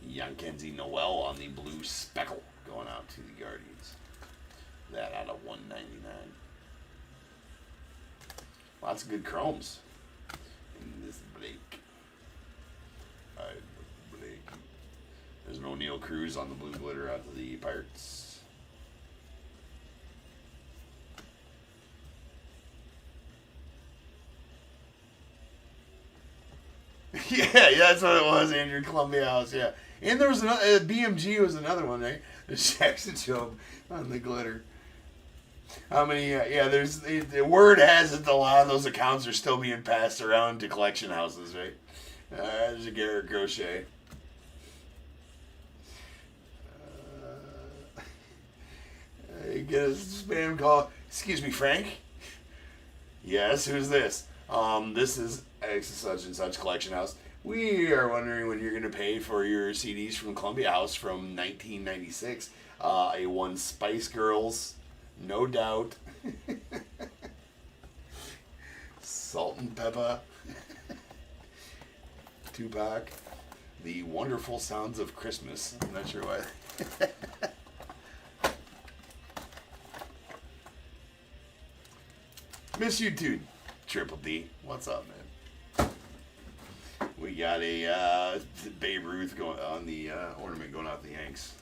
Yankenzi Noel on the blue speckle going out to the Guardians. That out of 199. Lots of good chromes in this Blake. There's no Neil Cruz on the blue glitter out of the Pirates. Yeah, that's what it was, Andrew. Columbia House, yeah. And there was another, BMG was another one, right? There's Jackson Job on the glitter. How many, there's, the word has it that a lot of those accounts are still being passed around to collection houses, right? There's a Garrett Crochet. You get a spam call. Excuse me, Frank? Yes, who's this? This is X such and such collection house. We are wondering when you're going to pay for your CDs from Columbia House from 1996. A one Spice Girls, no doubt. Salt and Pepper. Tupac. The Wonderful Sounds of Christmas. I'm not sure why. Miss you too, Triple D. What's up, man? We got a Babe Ruth going on the ornament going out the Yanks.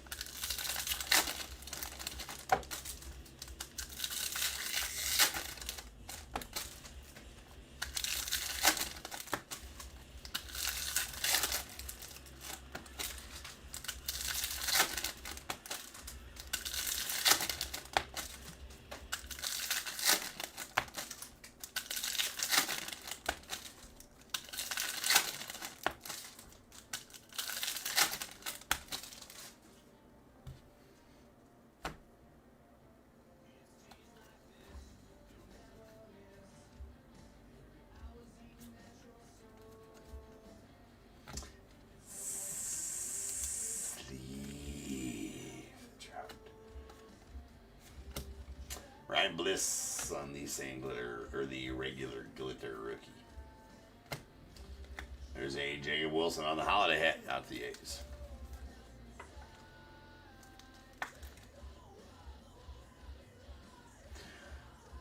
Ryan Bliss on the same glitter, or the regular glitter rookie. There's a Jacob Wilson on the holiday hat out the A's.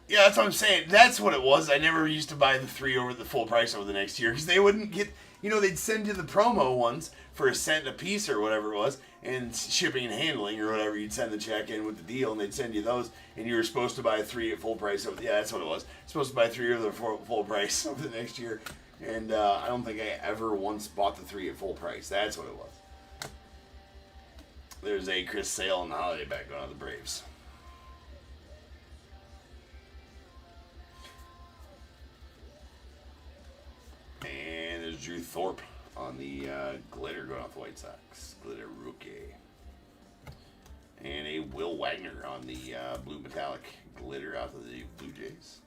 Yeah, that's what I'm saying. That's what it was. I never used to buy the 3 over the full price over the next year because they wouldn't get, they'd send you the promo ones for $0.01 a piece or whatever it was, and shipping and handling or whatever. You'd send the check in with the deal, and they'd send you those, and you were supposed to buy 3 at full price. Yeah, that's what it was. Supposed to buy 3 over the full price over the next year, and I don't think I ever once bought the 3 at full price. That's what it was. There's a Chris Sale on the holiday back going on the Braves. And there's Drew Thorpe on the glitter going off the White Sox. Glitter rookie. And a Will Wagner on the blue metallic glitter out of the Blue Jays.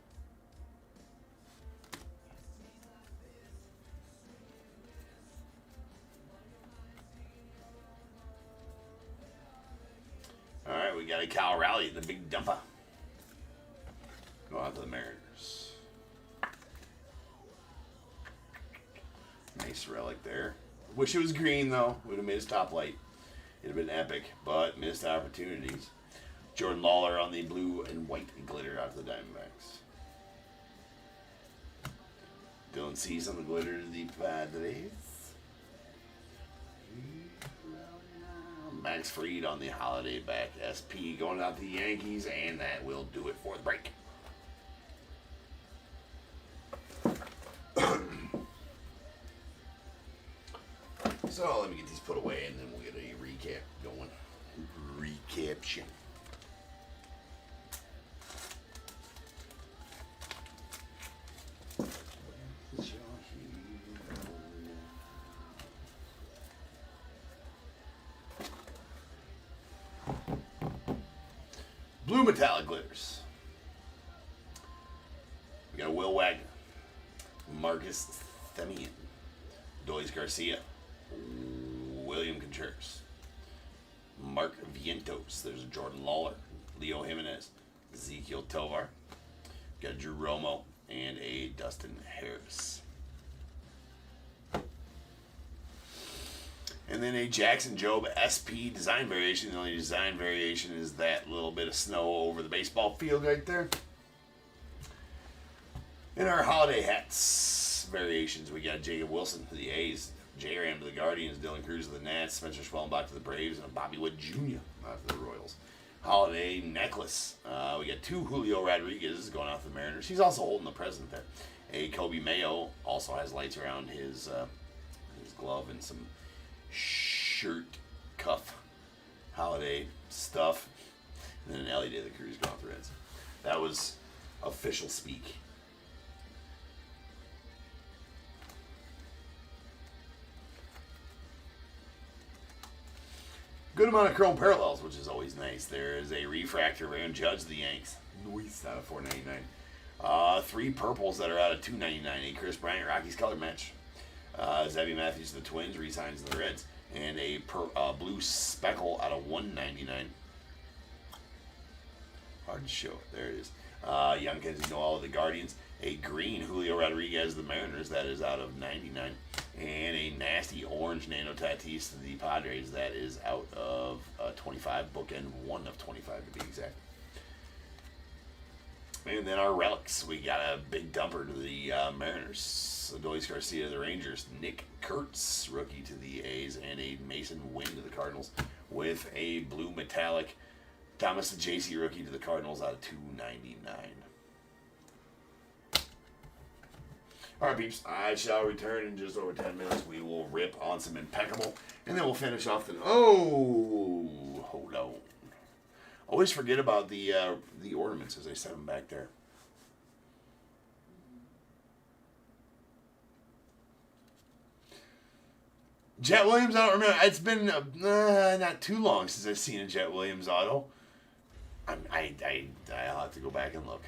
Alright, we got a Cal Raleigh, the big dumper. Go out to the Mariners. Nice relic there. Wish it was green, though. Would have made his top light. It'd have been epic, but missed opportunities. Jordan Lawler on the blue and white glitter out of the Diamondbacks. Dylan Cease on the glitter to the Padres. Max Fried on the holiday back. SP going out to the Yankees, and that will do it for the break. So let me get these put away, and then we'll get a recap going. Recaption. Blue metallic glitters. We got Will Wagner, Marcus Themian, Dois Garcia, William Contreras, Mark Vientos. There's a Jordan Lawler, Leo Jimenez, Ezekiel Tovar. Got Drew Romo and a Dustin Harris. And then a Jackson Job SP design variation. The only design variation is that little bit of snow over the baseball field right there. And our holiday hats. variations, we got Jacob Wilson to the A's, J-Ram to the Guardians, Dylan Cruz to the Nats, Spencer Schwellenbach to the Braves, and Bobby Wood Jr. To the Royals. Holiday necklace. We got 2 Julio Rodriguez going off the Mariners. He's also holding the present there. A Kobe Mayo also has lights around his glove and some shirt cuff holiday stuff. And then an Ellie De La Cruz going off the Reds. That was official speak. Good amount of chrome parallels, which is always nice. There is a refractor of Aaron Judge, the Yanks. Nice, out of $4.99. 3 purples that are out of $2.99. A Chris Bryant Rockies color match. Zebby Matthews to the Twins, resigns to the Reds. And a blue speckle out of $1.99. Hard to show. There it is. Young Kenzie Noel of the Guardians. A green Julio Rodriguez of the Mariners. That is out of $99. And a nasty orange Nano Tatis to the Padres. That is out of 25. Bookend 1 of 25 to be exact. And then our relics. We got a big dumper to the Mariners. Adolis Garcia to the Rangers. Nick Kurtz, rookie to the A's. And a Mason Wynn to the Cardinals. With a blue metallic Thomas J.C. rookie to the Cardinals out of $2.99. All right, peeps. I shall return in just over 10 minutes. We will rip on some Impeccable, and then we'll finish off the... Oh, hold on. Always forget about the ornaments as I set them back there. Jet Williams, I don't remember. It's been not too long since I've seen a Jet Williams auto. I'll have to go back and look.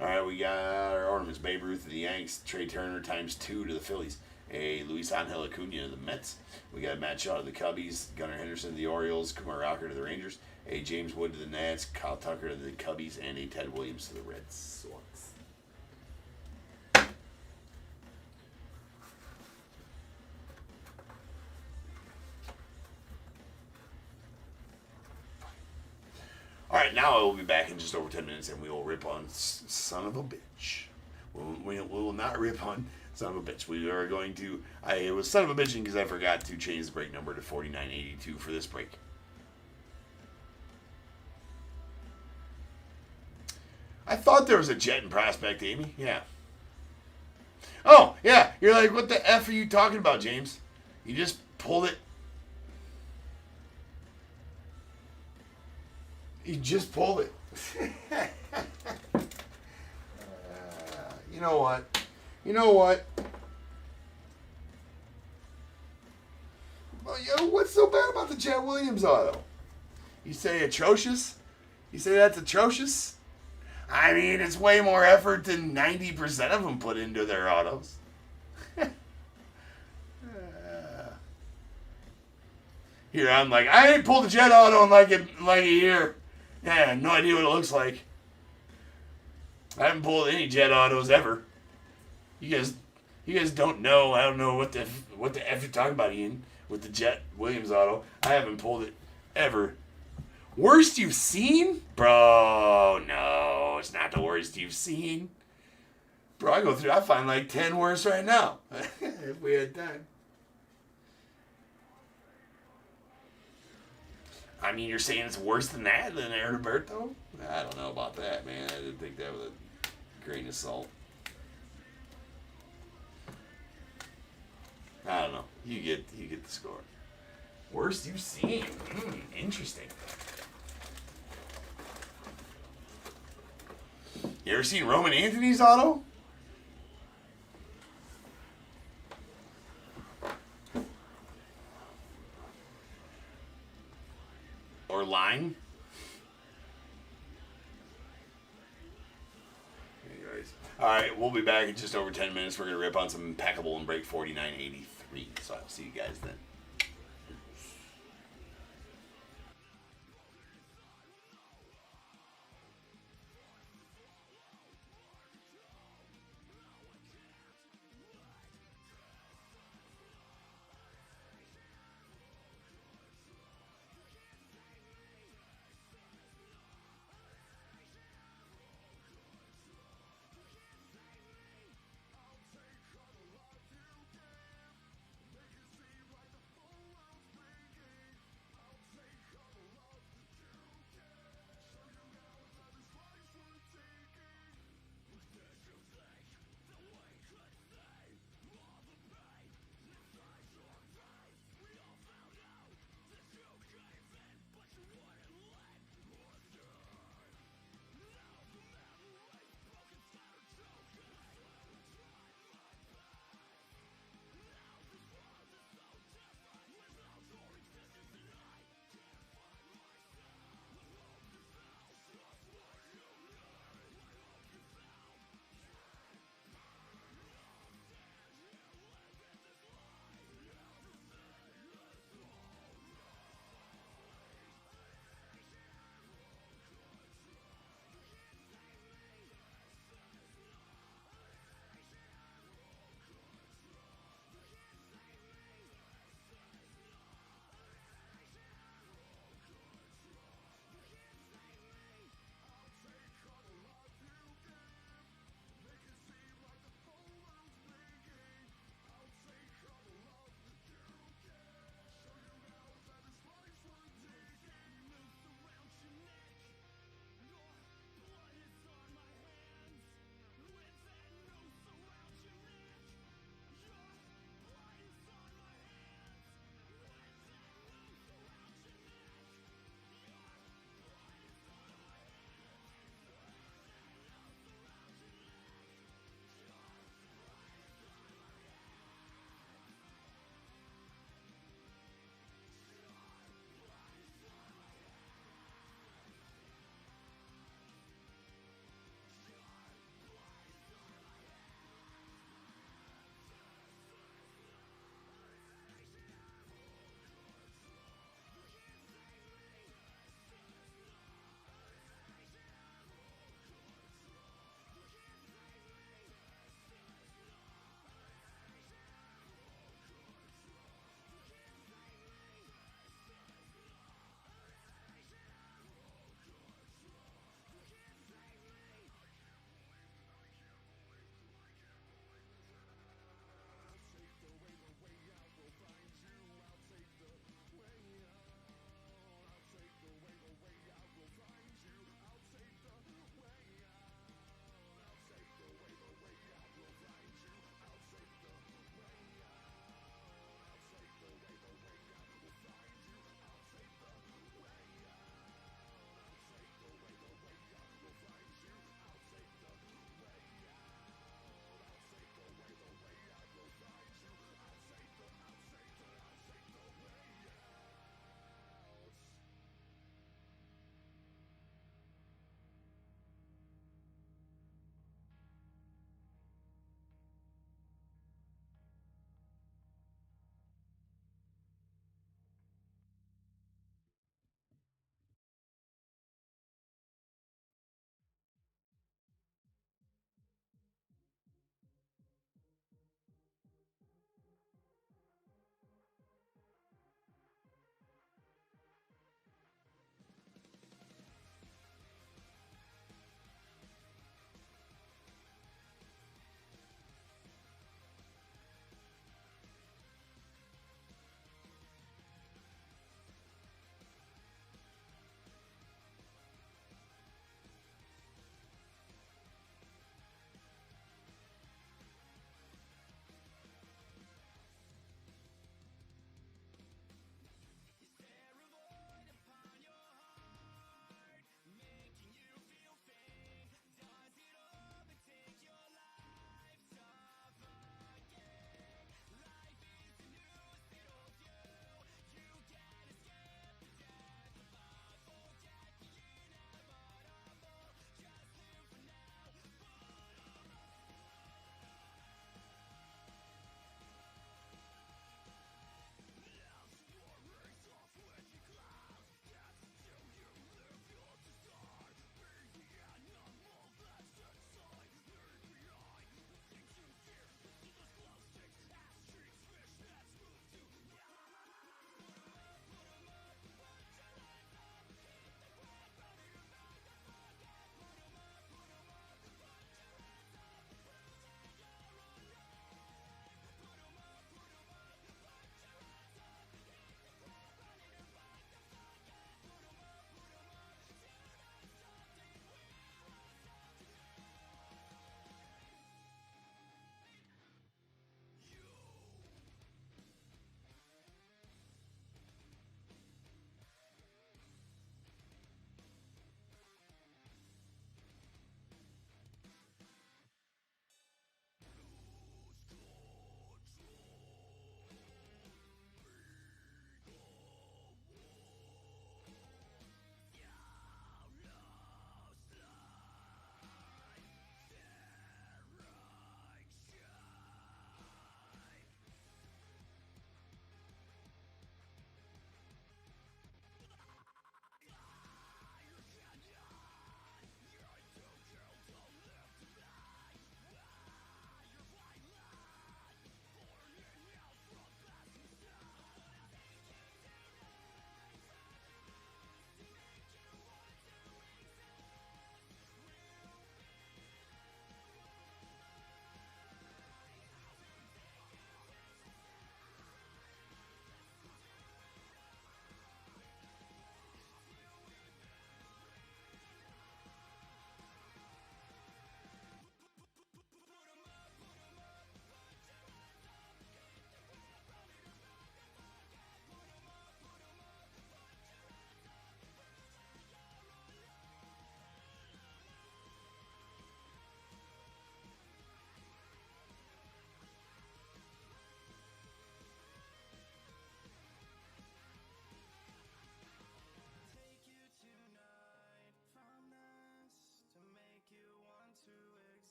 All right, we got our ornaments. Babe Ruth to the Yanks. Trey Turner ×2 to the Phillies. A Luis Angel Acuna to the Mets. We got Matt Shaw to the Cubbies. Gunnar Henderson to the Orioles. Kumar Rocker to the Rangers. A James Wood to the Nats. Kyle Tucker to the Cubbies. And a Ted Williams to the Red Sox. All right, now I will be back in just over 10 minutes, and we will rip on Son of a Bitch. We will not rip on Son of a Bitch. We are going to... It was Son of a Bitching because I forgot to change the break number to 4982 for this break. I thought there was a Jet in Prospect, Amy. Yeah. Oh, yeah. You're like, what the F are you talking about, James? You just pulled it. You just pulled it. You know what? You know what? Well, yo, what's so bad about the Jet Williams auto? You say atrocious? You say that's atrocious? I mean, it's way more effort than 90% of them put into their autos. Here, I'm like, I ain't pulled a Jet auto in like a year. Yeah, I have no idea what it looks like. I haven't pulled any Jet autos ever. You guys don't know. I don't know what the F you're talking about, Ian, with the Jet Williams auto. I haven't pulled it ever. Worst you've seen? Bro, no, it's not the worst you've seen. Bro, I find like 10 worse right now. If we had time. I mean, you're saying it's worse than that, than Heriberto? I don't know about that, man. I didn't think that was a grain of salt. I don't know. You get the score. Worst you've seen? Interesting. You ever seen Roman Anthony's auto? Or line? Anyways. Alright, we'll be back in just over 10 minutes. We're going to rip on some Impeccable and break 4983. So I'll see you guys then.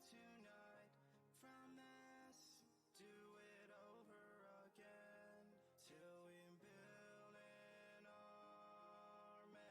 tonight. From this, do it over again till we build an army.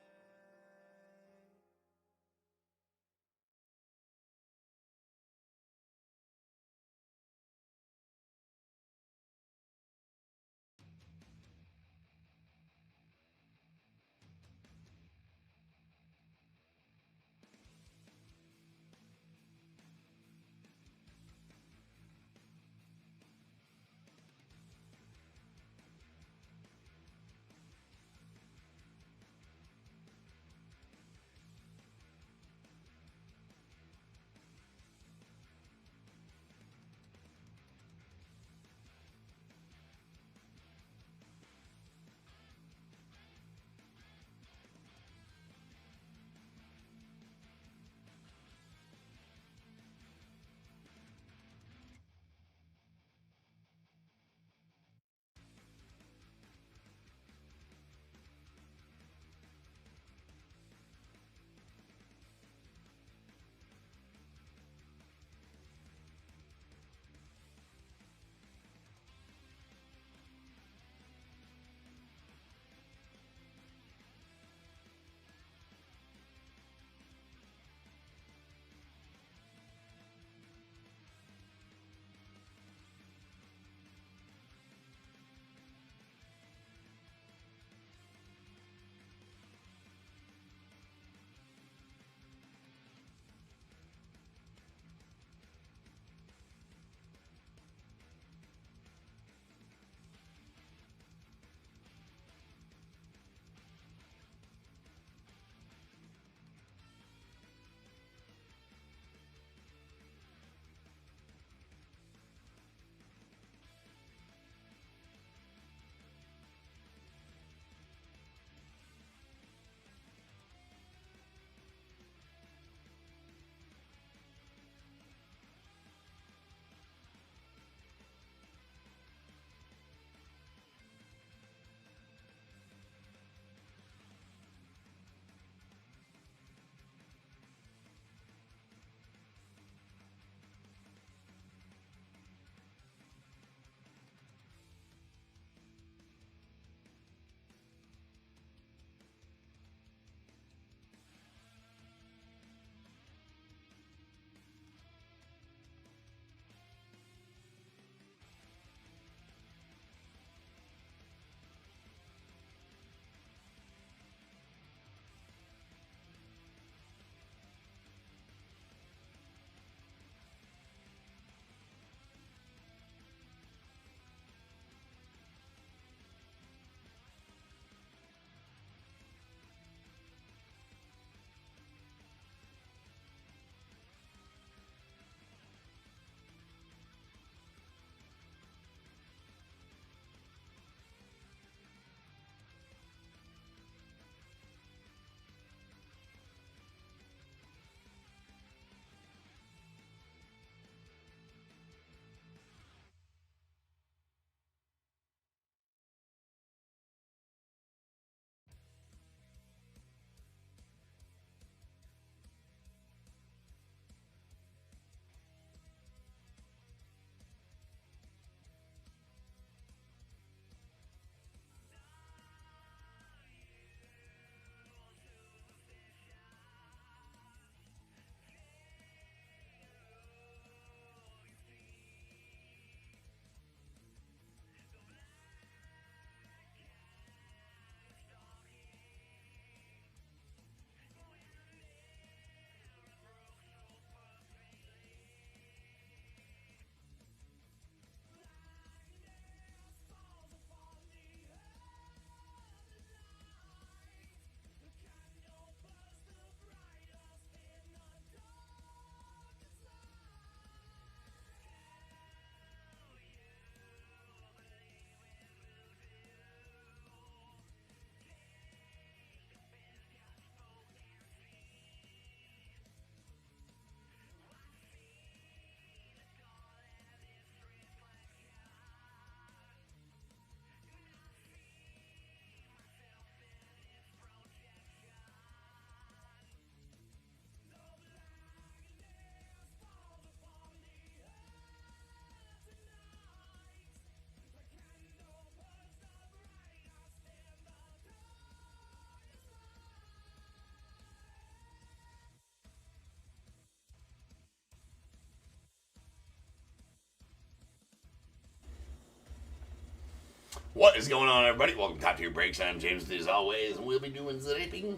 What is going on, everybody? Welcome to Top Tier Breaks. I'm James, as always, and we'll be doing zipping.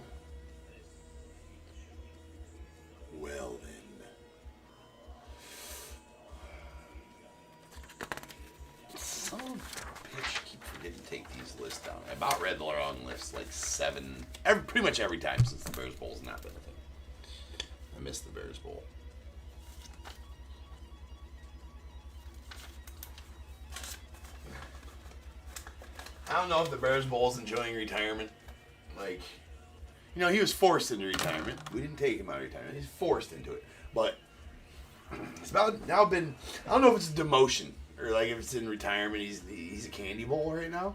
Well, then. Son of a bitch, keep forgetting to take these lists down. I about read the wrong lists like pretty much every time since the Bears Bowl's not been a thing. I missed the Bears Bowl. I don't know if the Bears Bowl's enjoying retirement. Like, you know, he was forced into retirement. We didn't take him out of retirement. He's forced into it. But it's about now been, I don't know if it's a demotion or like if it's in retirement, he's a candy bowl right now.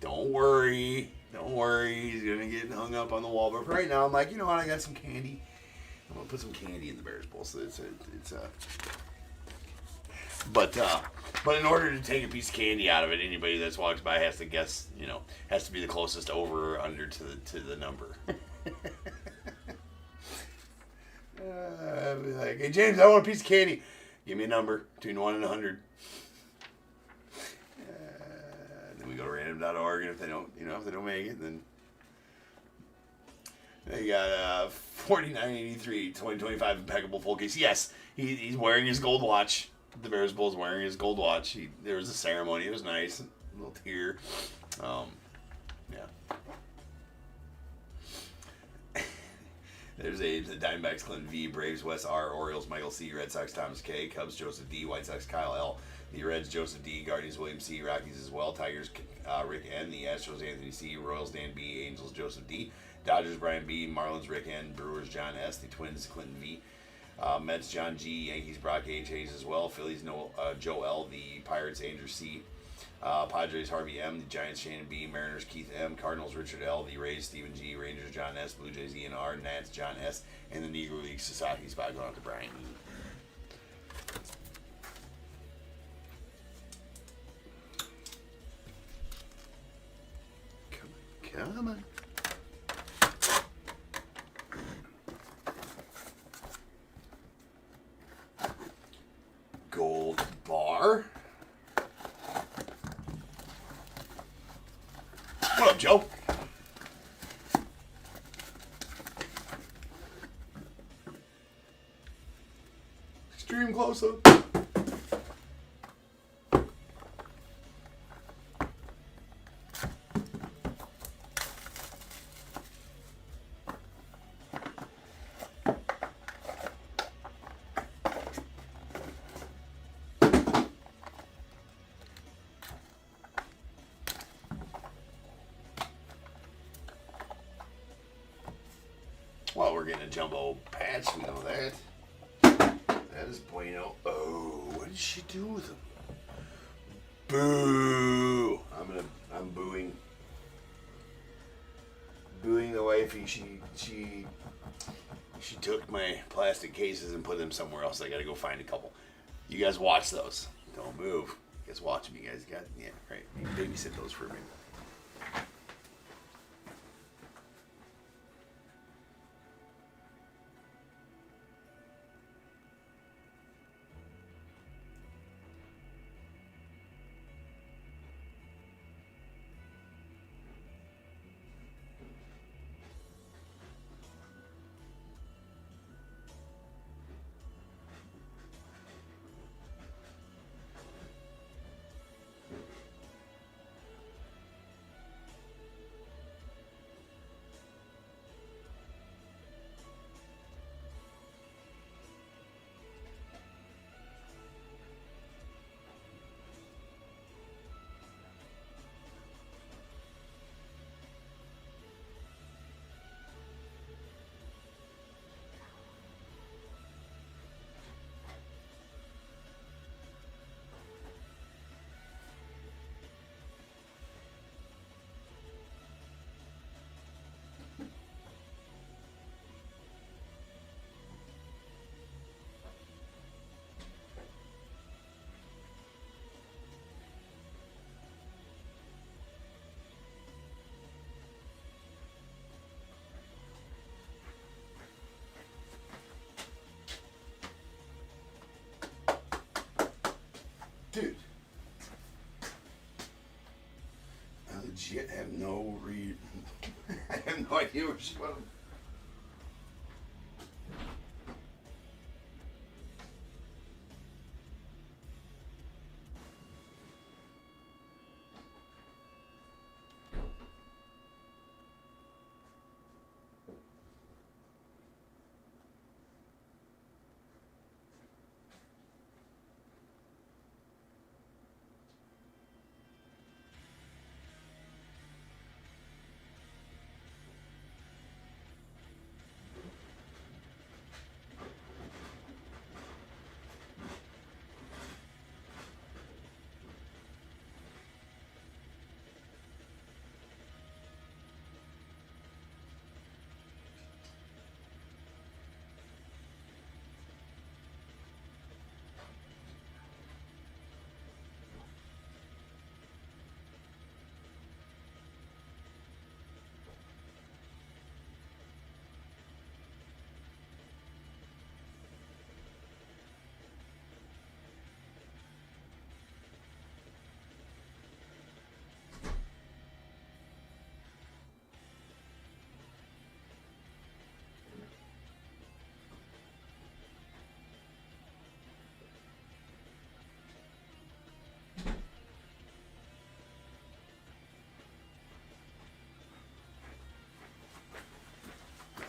Don't worry. He's going to get hung up on the wall. But right now, I'm like, you know what? I got some candy. I'm going to put some candy in the Bears Bowl. So But in order to take a piece of candy out of it, anybody that walks by has to guess, you know, has to be the closest over or under to the number. I'd be like, hey James, I want a piece of candy. Give me a number between 1 and 100. Then we go to random.org, and if they don't make it, then they got 4983 2025 impeccable full case. Yes, he's wearing his gold watch. The Bears Bowl's wearing his gold watch. There was a ceremony. It was nice. A little tear. Yeah. There's the Diamondbacks, Clinton V, Braves, Wes R, Orioles, Michael C, Red Sox, Thomas K, Cubs, Joseph D, White Sox, Kyle L, the Reds, Joseph D, Guardians, William C, Rockies as well, Tigers, Rick N, the Astros, Anthony C, Royals, Dan B, Angels, Joseph D, Dodgers, Brian B, Marlins, Rick N, Brewers, John S, the Twins, Clinton V, Mets, John G, Yankees, Brock H, Hayes as well, Phillies, Joe L, the Pirates, Andrew C, Padres, Harvey M, the Giants, Shannon B, Mariners, Keith M, Cardinals, Richard L, the Rays, Stephen G, Rangers, John S, Blue Jays, Ian R, Nats, John S, and the Negro League Society spot going out to Brian E. Come on. Gold bar. What up, Joe? Extreme close-up. Well, we're getting a jumbo patch, we know that. That is bueno. Oh, what did she do with him? Boo! I'm booing. Booing the wifey. She took my plastic cases and put them somewhere else. I gotta go find a couple. You guys watch those. Don't move. You guys watch them. You guys got, yeah, right. You babysit those for me. have no I have no idea where she put them.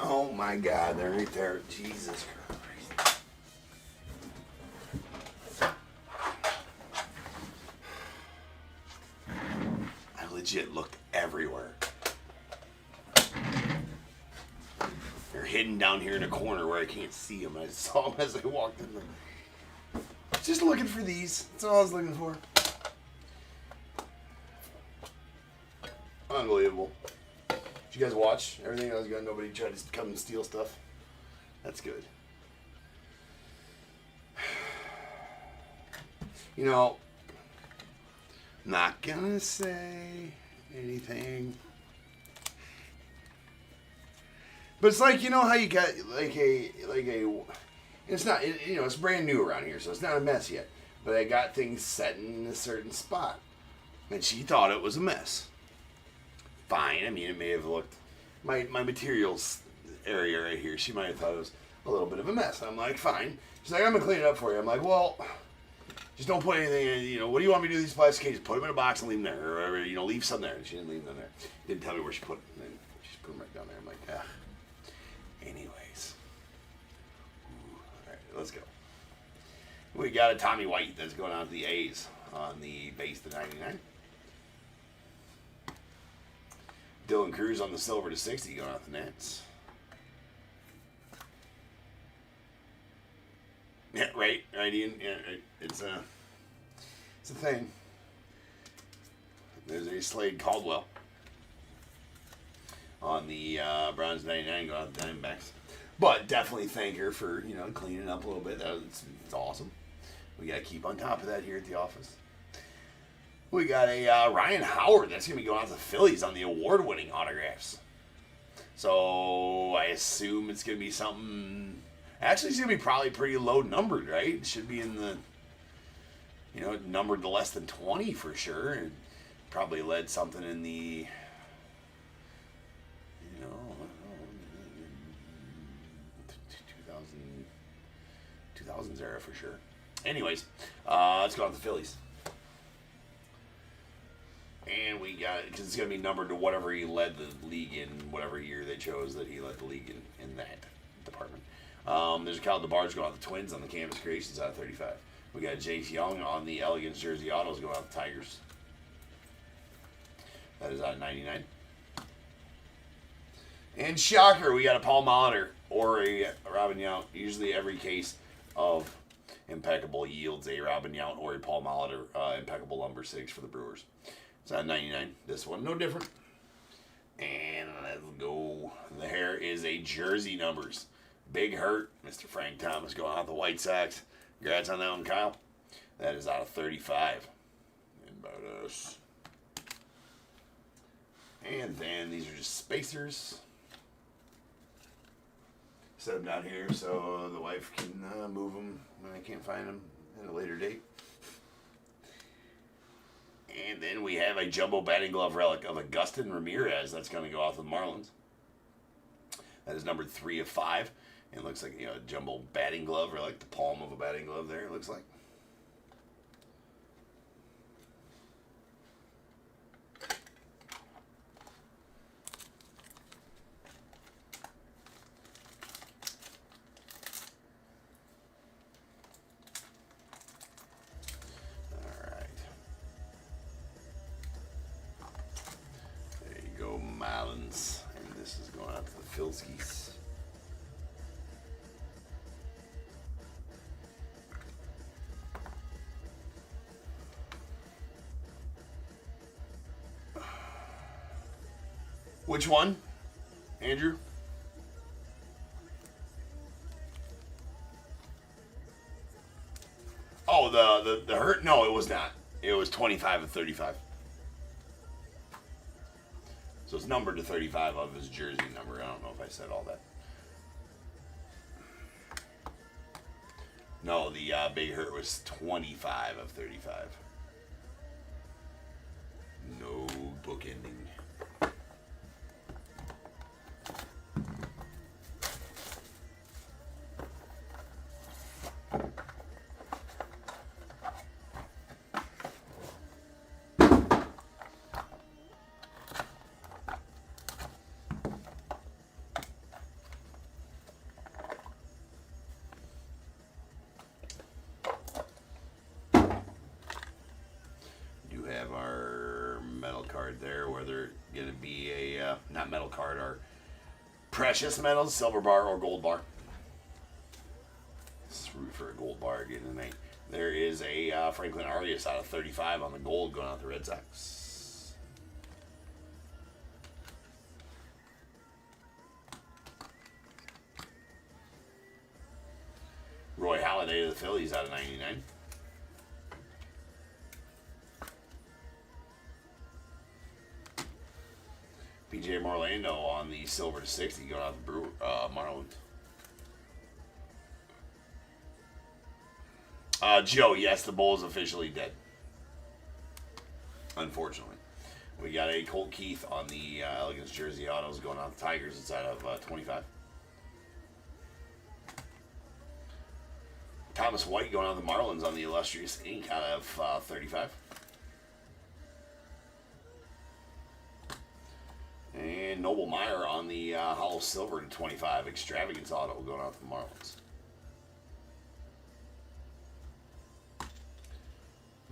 Oh my God, they're right there. Jesus Christ. I legit looked everywhere. They're hidden down here in a corner where I can't see them. I saw them as I walked in the... Just looking for these. That's all I was looking for. Unbelievable. Did you guys watch everything? I was going. Nobody tried to come and steal stuff. That's good. You know, not gonna say anything. But it's like, you know how you got it's not, you know, it's brand new around here, so it's not a mess yet. But I got things set in a certain spot, and she thought it was a mess. Fine. I mean, it may have looked, my materials area right here, she might have thought it was a little bit of a mess. I'm like, fine. She's like, I'm gonna clean it up for you. I'm like, well, just don't put anything in, you know, what do you want me to do with these plastic cases? Put them in a box and leave them there, or you know, leave some there. And she didn't leave them there. Didn't tell me where she put them. And she just put them right down there. I'm like, ah. Anyways. All right, let's go. We got a Tommy White that's going on to the A's on the base to 99. Dylan Cruz on the silver to 60 going out the Nets. Yeah, right, Ian. Yeah, it's a thing. There's a Slade Caldwell on the Browns 99 going out the Diamondbacks. But definitely thank her for, you know, cleaning up a little bit. It's awesome. We got to keep on top of that here at the office. We got a Ryan Howard that's going to be going out to the Phillies on the award-winning autographs. So I assume it's going to be something... Actually, it's going to be probably pretty low numbered, right? It should be in the, you know, numbered to less than 20 for sure. And probably led something in the, you know, 2000s era for sure. Anyways, let's go out to the Phillies. And we got, because it's going to be numbered to whatever he led the league in, whatever year they chose that he led the league in that department. There's a Kyle DeBarge going out the Twins on the Canvas Creations out of 35. We got Jace Young on the Elegance Jersey Autos going out the Tigers. That is out of 99. And shocker, we got a Paul Molitor or a Robin Yount. Usually every case of impeccable yields a Robin Yount or a Paul Molitor impeccable number 6 for the Brewers. It's out of 99. This one, no different. And let's go. The hair is a jersey numbers. Big hurt. Mr. Frank Thomas going out the White Sox. Congrats on that one, Kyle. That is out of 35. And about us. And then these are just spacers. Set them down here so the wife can move them when I can't find them at a later date. And then we have a jumbo batting glove relic of Agustin Ramirez. That's going to go off with Marlins. That is numbered 3 of 5. And it looks like, a jumbo batting glove, or like the palm of a batting glove there, it looks like. Marlins, and this is going out to the Philskies. Which one, Andrew? Oh, the hurt? No, it was not. It was 25 of 35. So it's numbered to 35 of his jersey number. I don't know if I said all that. No, the big hurt was 25 of 35. No bookending. Have our metal card there, whether going to be a not metal card, our precious metals, silver bar or gold bar. Let's root for a gold bar again tonight. There is a Franklin Arias out of 35 on the gold going out the Red Sox. Roy Halladay of the Phillies out of 99. PJ Morlando on the silver to 60 going out the Marlins. Joe, yes, the bull is officially dead. Unfortunately. We got a Colt Keith on the Elegance Jersey Autos going out the Tigers inside of 25. Thomas White going out the Marlins on the Illustrious Ink out of 35. And Noble Meyer on the Hollow Silver to 25. Extravagance Auto going out to the Marlins.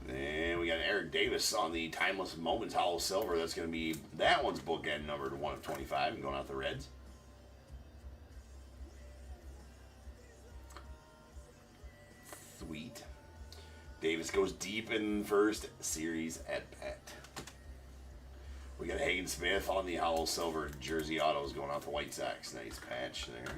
Then we got Eric Davis on the Timeless Moments Hollow Silver. That's going to be, that one's bookend numbered 1 of 25 and going out the Reds. Sweet. Davis goes deep in first series at bat. We got Hagen Smith on the Hollow Silver Jersey Autos going out the White Sox. Nice patch there.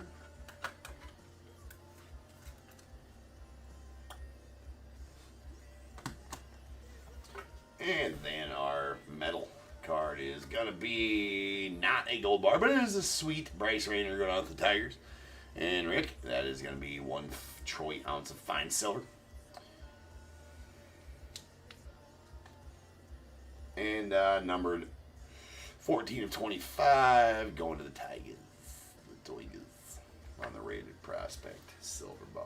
And then our metal card is going to be not a gold bar, but it is a sweet Bryce Rayner going out the Tigers. And Rick, that is going to be 1 troy ounce of fine silver. And numbered 14 of 25 going to the Tigers. The Tigers on the rated prospect silver bar.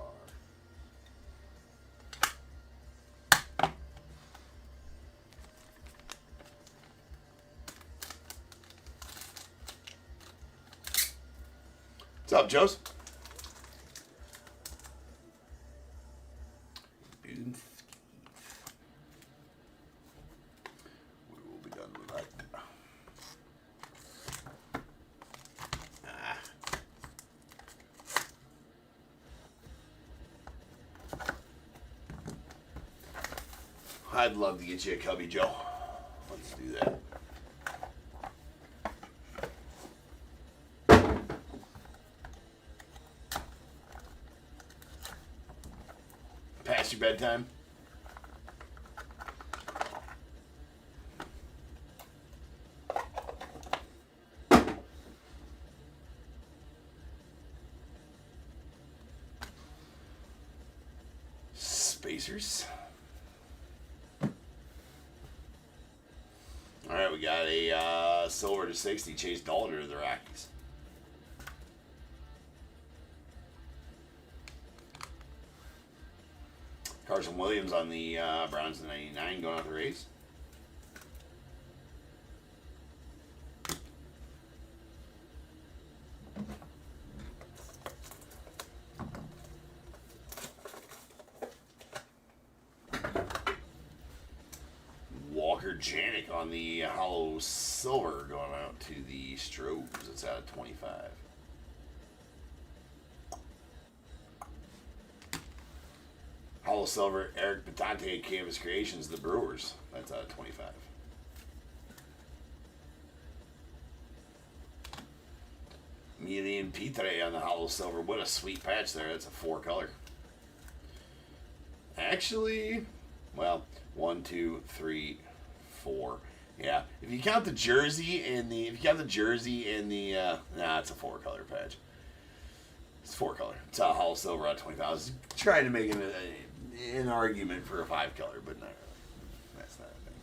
What's up, Joes? I'd love to get you a Cubby, Joe. Let's do that. Past your bedtime? Spacers. silver to 60, Chase Dollar to the Rockies. Carson Williams on the Browns to 99 going out the Rays. Janik on the hollow silver going out to the Strobes. It's out of 25. Hollow silver, Eric Patante, Canvas Creations, the Brewers. That's out of 25. Emilian Pitre on the hollow silver. What a sweet patch there. That's a 4-color. Actually, well, 1, 2, 3, 4. Yeah, if you count the jersey and the nah, it's a 4-color patch. It's 4-color. It's a hollow silver on 25. I was trying to make an argument for a 5-color, but not really. That's not a thing.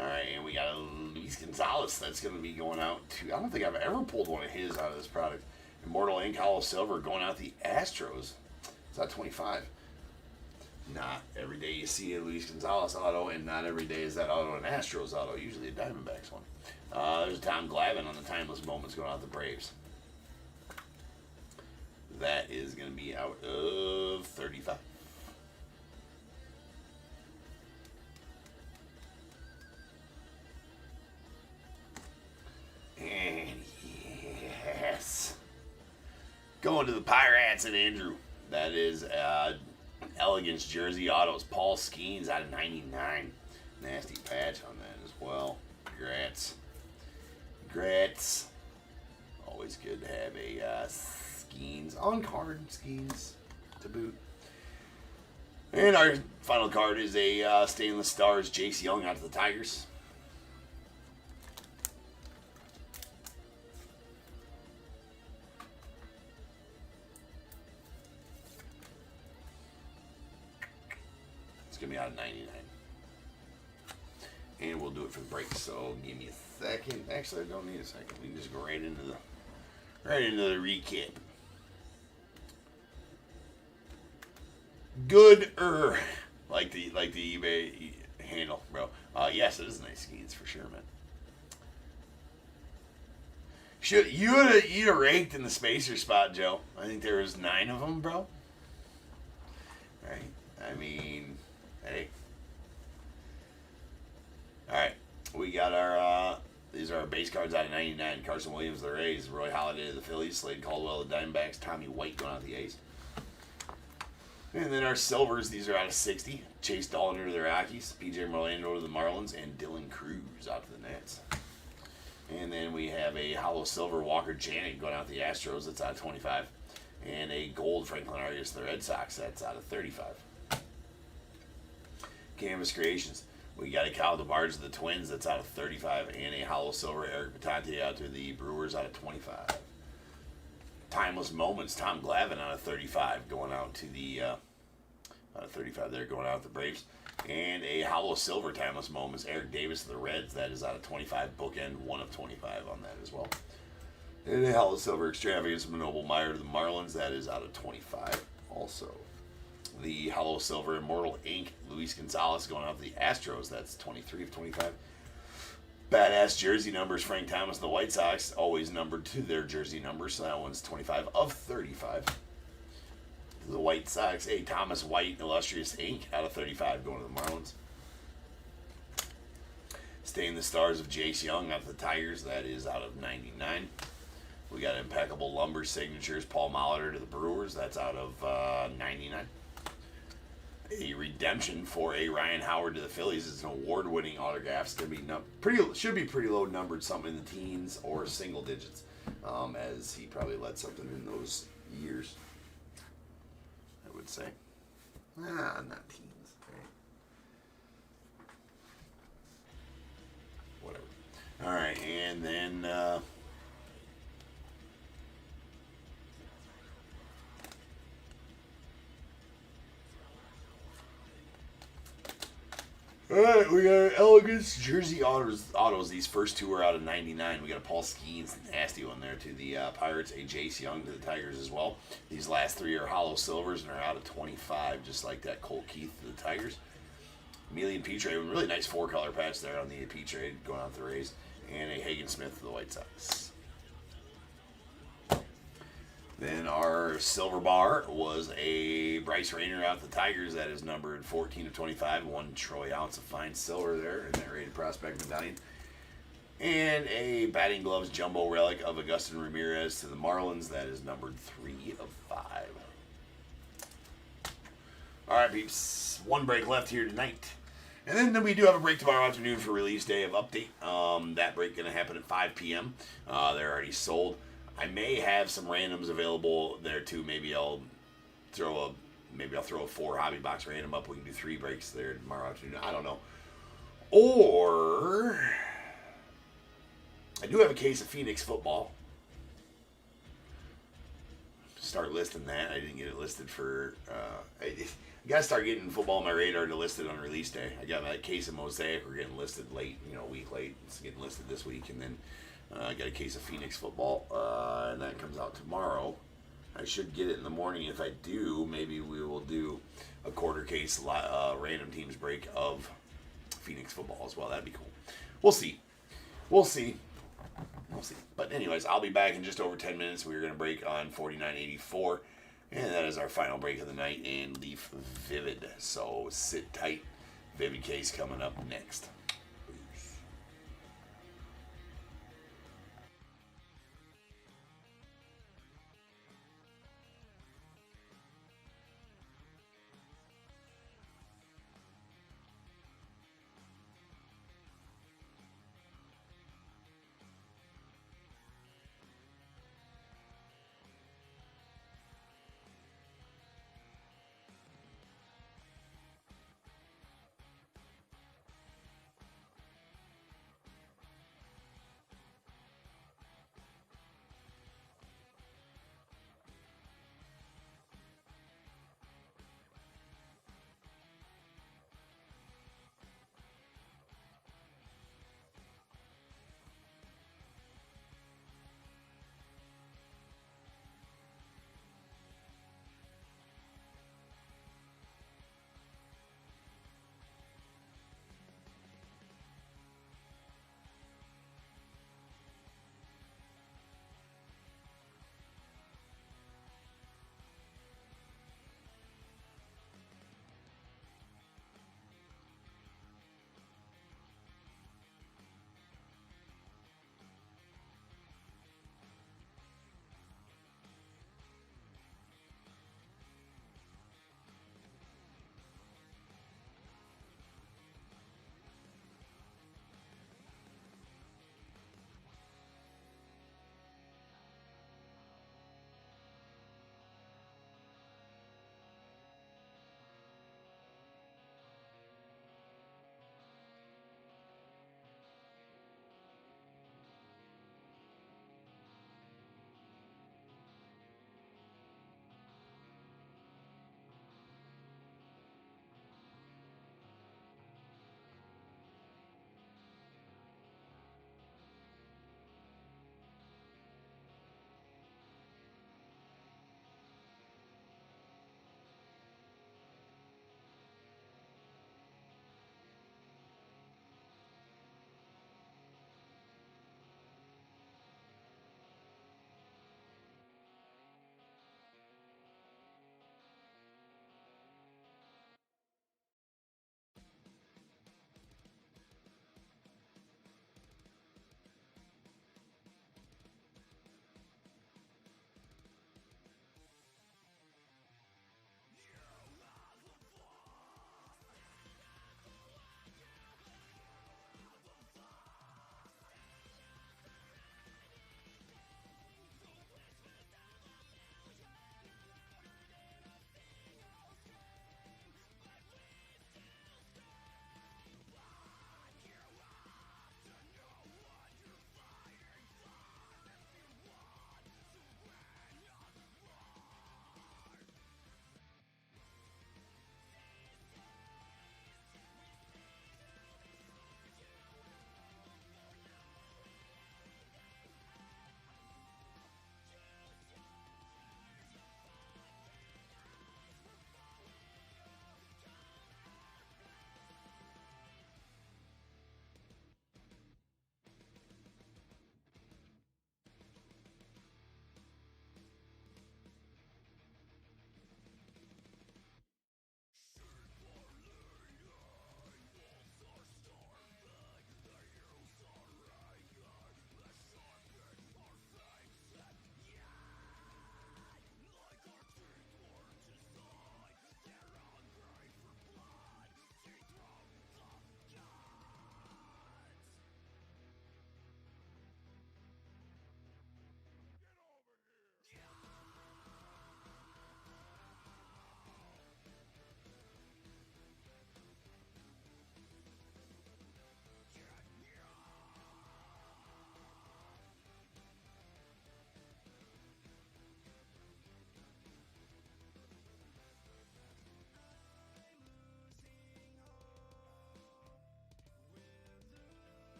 All right, and we got a Luis Gonzalez that's going to be going out to. I don't think I've ever pulled one of his out of this product. Immortal Ink hollow silver going out the Astros. It's out 25. Not every day you see a Luis Gonzalez auto, and not every day is that auto an Astros auto. Usually a Diamondbacks one. There's a Tom Glavine on the Timeless Moments going out the Braves. That is going to be out of 35. And yes, going to the Pirates and Andrew. That is Elegance jersey autos. Paul Skeens out of 99. Nasty patch on that as well. Congrats. Congrats. Always good to have a Skeens on card. Skeens to boot. And our final card is a Stainless Stars Jace Young out of the Tigers. It's going to be out of 99. And we'll do it for the break. So give me a second. Actually, I don't need a second. We can just go right into the recap. Good-er. Like the eBay handle, bro. Yes, it is nice skis for sure, man. You'd have raked in the spacer spot, Joe. I think there was 9 of them, bro. Right? I mean, hey. All right, we got our. These are our base cards out of 99. Carson Williams, the Rays. Roy Halladay, the Phillies. Slade Caldwell, the Diamondbacks. Tommy White going out the A's. And then our silvers, these are out of 60. Chase Dollander to the Rockies, P.J. Merlando to the Marlins, and Dylan Cruz out to the Nats. And then we have a hollow silver Walker Janet going out the Astros, that's out of 25. And a gold Franklin Arias to the Red Sox, that's out of 35. Canvas Creations, we got a Kyle DeBarge to the Twins, that's out of 35. And a hollow silver Eric Patante out to the Brewers out of 25. Timeless Moments, Tom Glavine out of 35, going out to the out of 35 there, going out to the Braves. And a hollow silver Timeless Moments, Eric Davis to the Reds, that is out of 25, bookend 1 of 25 on that as well. And a hollow silver Extravagance, Manoble Meyer to the Marlins, that is out of 25 also. The hollow silver Immortal Ink, Luis Gonzalez going out to the Astros, that's 23 of 25. Badass jersey numbers, Frank Thomas, the White Sox, always numbered to their jersey numbers, so that one's 25 of 35. The White Sox, a Thomas White Illustrious Ink out of 35 going to the Marlins. Staying the Stars of Jace Young out of the Tigers, that is out of 99. We got Impeccable Lumber Signatures, Paul Molitor to the Brewers, that's out of 99. A redemption for a Ryan Howard to the Phillies. It's an award-winning autograph. It's gonna be should be pretty low numbered, something in the teens or single digits, as he probably led something in those years. I would say, not teens. Right? Whatever. All right, and then. Alright, we got Elegance Jersey autos. These first two are out of 99. We got a Paul Skeens, nasty one there to the Pirates, a Jace Young to the Tigers as well. These last three are hollow silvers and are out of 25, just like that Colt Keith to the Tigers. Emilian Petre, a really nice four-color patch there on the Petre going out the Rays. And a Hagen Smith to the White Sox. Then our silver bar was a Bryce Rayner out the Tigers. That is numbered 14 of 25. 1 troy ounce of fine silver there in that rated prospect medallion. And a batting gloves jumbo relic of Agustin Ramirez to the Marlins. That is numbered 3 of 5. All right, peeps. One break left here tonight. And then we do have a break tomorrow afternoon for release day of Update. That break going to happen at 5 p.m. They're already sold. I may have some randoms available there too. Maybe I'll throw a 4 hobby box random up. We can do 3 breaks there tomorrow afternoon. I don't know. Or I do have a case of Phoenix football. Start listing that. I didn't get it listed for. I gotta start getting football on my radar to list it on release day. I got that case of Mosaic. We're getting listed late, a week late. It's getting listed this week, and then. I got a case of Phoenix football, and that comes out tomorrow. I should get it in the morning. If I do, maybe we will do a quarter case random teams break of Phoenix football as well. That'd be cool. We'll see. But anyways, I'll be back in just over 10 minutes. We're going to break on 4984, and that is our final break of the night in Leaf Vivid. So sit tight. Vivid case coming up next.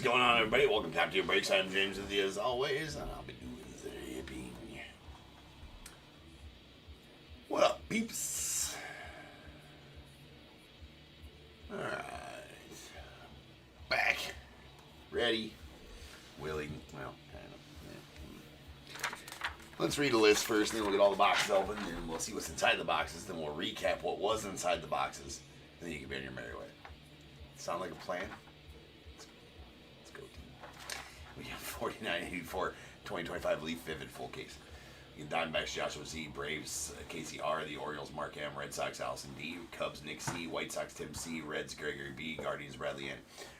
What's going on, everybody? Welcome to Top Tier Breaks. I'm James with you as always, and I'll be doing the hipping. What up, peeps? Alright. Back. Ready. Willing. Well, kind of. Yeah. Let's read a list first, then we'll get all the boxes open, and we'll see what's inside the boxes, then we'll recap what was inside the boxes, and then you can be on your merry way. Sound like a plan? Let's go, team. We have 4984 2025 Leaf Vivid full case. You got Diamondbacks Joshua Z, Braves Casey R, the Orioles Mark M, Red Sox Allison D, Cubs Nick C, White Sox Tim C, Reds Gregory B, Guardians Bradley N,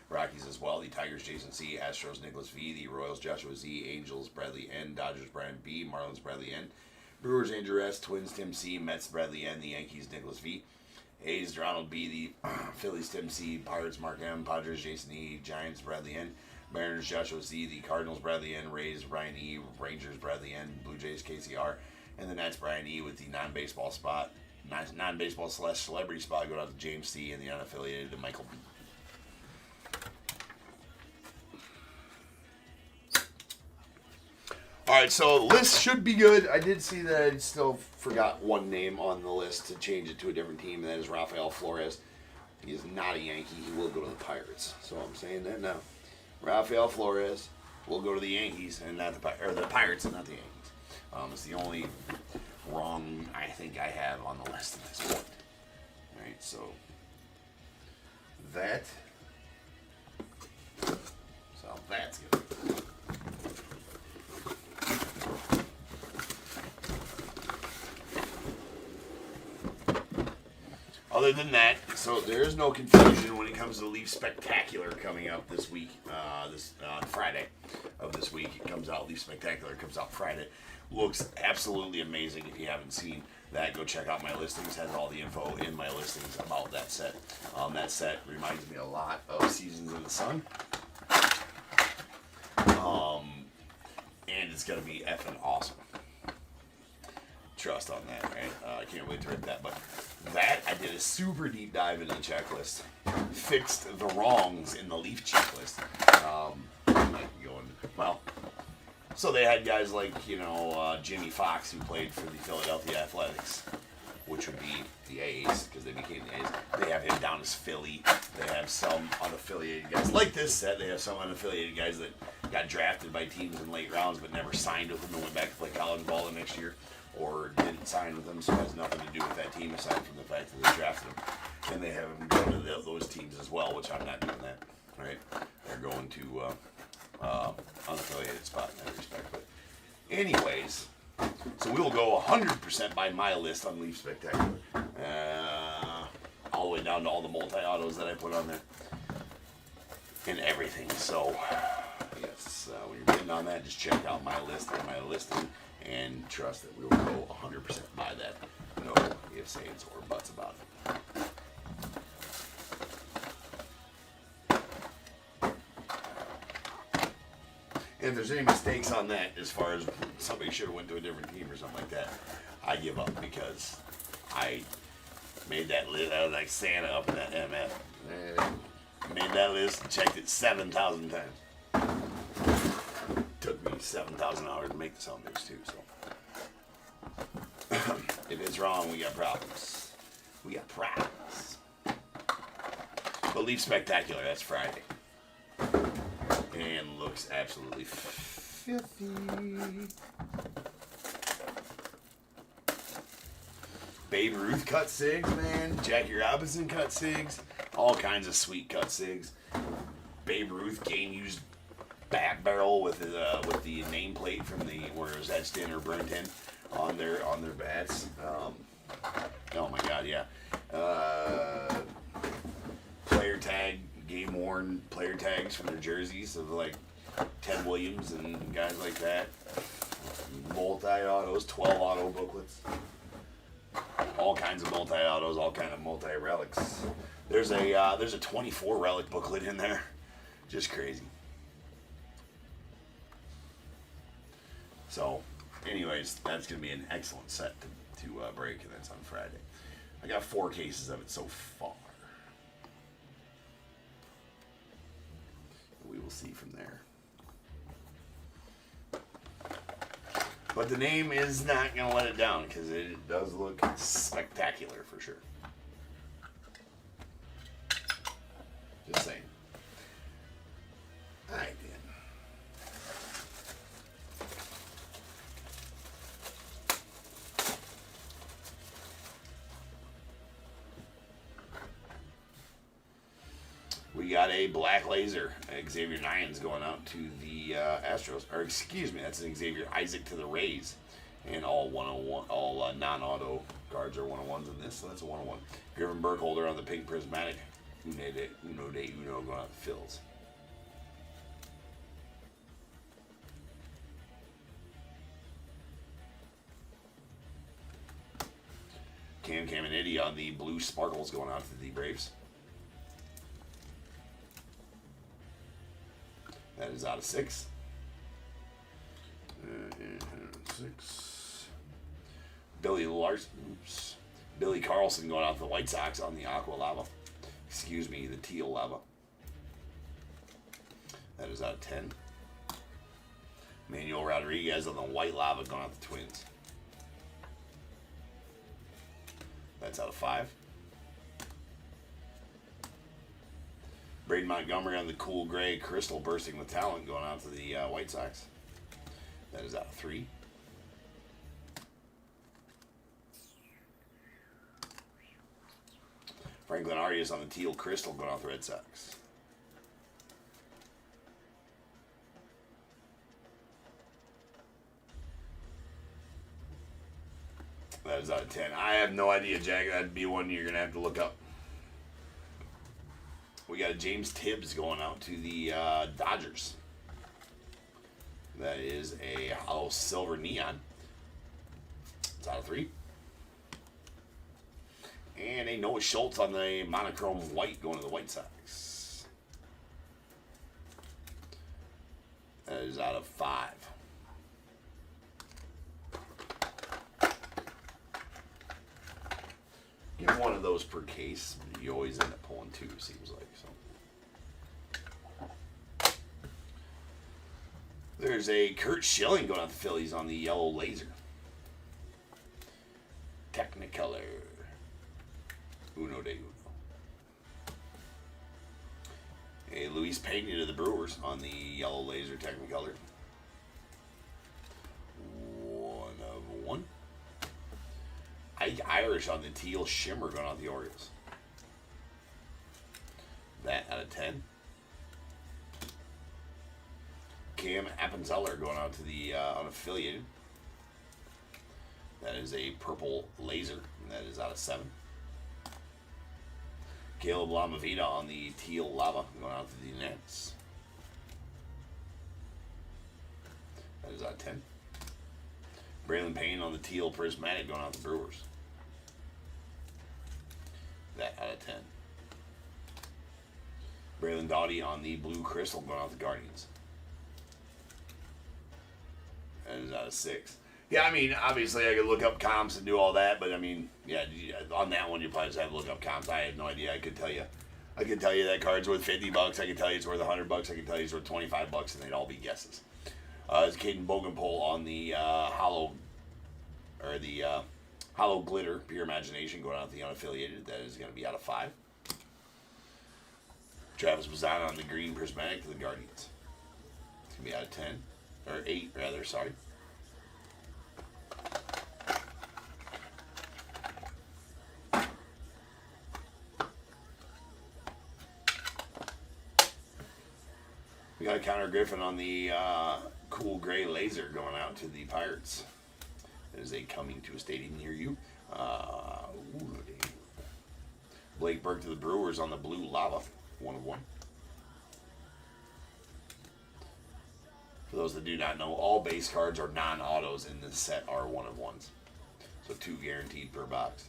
Rockies as well, the Tigers Jason C, Astros Nicholas V, the Royals Joshua Z, Angels Bradley N, Dodgers Brian B, Marlins Bradley N, Brewers Andrew S, Twins Tim C, Mets Bradley N, the Yankees Nicholas V, A's Ronald B, the Phillies Tim C, Pirates Mark M, Padres Jason E, Giants Bradley N, Mariners Joshua Z, the Cardinals Bradley N, Rays Brian E, Rangers Bradley N, Blue Jays KCR, and the Nats Brian E with the non-baseball spot, non-baseball / celebrity spot go out to James C and the unaffiliated to Michael B. Alright, so the list should be good. I did see that I still forgot one name on the list to change it to a different team, and that is Rafael Flores. He is not a Yankee. He will go to the Pirates. So I'm saying that now. Rafael Flores will go to the Yankees and not the Pirates and not the Yankees. It's the only wrong I think I have on the list at this point. Alright, so that's good. Other than that, so there's no confusion when it comes to the Leaf Spectacular coming out this week. On Friday of this week, it comes out. Leaf Spectacular comes out Friday. Looks absolutely amazing. If you haven't seen that, go check out my listings. Has all the info in my listings about that set. That set reminds me a lot of Seasons in the Sun. And it's gonna be effing awesome. Trust on that, right? I can't wait to read that. But that, I did a super deep dive into the checklist. Fixed the wrongs in the Leaf checklist. So they had guys like, Jimmy Fox, who played for the Philadelphia Athletics, which would be the A's, because they became the A's. They have him down as Philly. They have some unaffiliated guys. Like this set, they have some unaffiliated guys that got drafted by teams in late rounds but never signed with them and went back to play college ball the next year, or didn't sign with them, so it has nothing to do with that team aside from the fact that they drafted them. And they have them go to those teams as well, which I'm not doing that. Right? They're going to unaffiliated spot in that respect. But anyways, so we'll go 100% by my list on Leaf Spectacular. All the way down to all the multi-autos that I put on there. And everything. So, yes, when you're getting on that, just check out my list and my listing. And trust that we will go 100% by that. No ifs, ands, or buts about it. And if there's any mistakes on that, as far as somebody should have went to a different team or something like that, I give up because I made that list. I was like Santa up in that MF. Made that list and checked it 7,000 times. Took me 7,000 hours to make the sound mix too, so. If it's wrong, we got problems. We got problems. But Leaf Spectacular, that's Friday. And looks absolutely filthy. Babe Ruth cut cigs, man. Jackie Robinson cut cigs. All kinds of sweet cut cigs. Babe Ruth game used bat barrel with the nameplate from where it was etched in or burnt in on their bats. Oh my God, yeah. Player tag, game worn player tags from their jerseys of like Ted Williams and guys like that. Multi-autos, 12 auto booklets. All kinds of multi-autos, all kind of multi-relics. There's a 24 relic booklet in there. Just crazy. So, anyways, that's going to be an excellent set to break, and that's on Friday. I got 4 cases of it so far. We will see from there. But the name is not going to let it down because it does look spectacular for sure. Just saying. All right, Dan. We got a black laser. Xavier Nyans going out to the Astros. Or excuse me, that's an Xavier Isaac to the Rays. And all 101, all non-auto cards are 101s in this, so that's a 101. Griffin Burkholder on the pink prismatic. Uno de Uno going out to Phils. Cam Caminiti on the blue sparkles going out to the Braves. That is out of 6. 6. Billy Carlson going out to the White Sox on the aqua lava. Excuse me, the teal lava. That is out of 10. Manuel Rodriguez on the white lava going out to the Twins. That's out of 5. Braden Montgomery on the cool gray crystal bursting with talent going out to the White Sox. That is out of 3. Franklin Arias on the teal crystal going out to the Red Sox. That is out of 10. I have no idea, Jack. That'd be one you're going to have to look up. We got a James Tibbs going out to the Dodgers. That is a hollow silver neon. It's out of 3. And a Noah Schultz on the monochrome white going to the White Sox. That is out of 5. Give one of those per case. You always end up pulling 2, seems like. So there's a Kurt Schilling going out the Phillies on the yellow laser. Technicolor. Uno de Uno. A Luis Pena to the Brewers on the yellow laser Technicolor. 1 of 1. Ike Irish on the teal shimmer going out the Orioles. That out of 10. Cam Appenzeller going out to the unaffiliated. That is a purple laser. And that is out of 7. Caleb Lamavita on the teal lava going out to the Nets. That is out of 10. Braylon Payne on the teal prismatic going out to the Brewers. That out of 10. Braylon Doughty on the blue crystal going out to the Guardians. That is out of 6. Yeah, I mean, obviously I could look up comps and do all that, but I mean, yeah, on that one you probably just have to look up comps. I had no idea. I could tell you that card's worth $50. I could tell you it's worth $100. I could tell you it's worth $25, and they'd all be guesses. It's Caden Bogenpole on the hollow glitter pure imagination going out the unaffiliated. That is going to be out of 5. Travis Mazzana on the green prismatic to the Guardians. It's going to be out of 10 or 8 rather. Sorry. We got Connor Griffin on the cool gray laser going out to the Pirates. That is a coming to a stadium near you. Blake Burke to the Brewers on the blue lava. 1 of 1. For those that do not know, all base cards or non-autos in this set are 1 of 1s. So 2 guaranteed per box.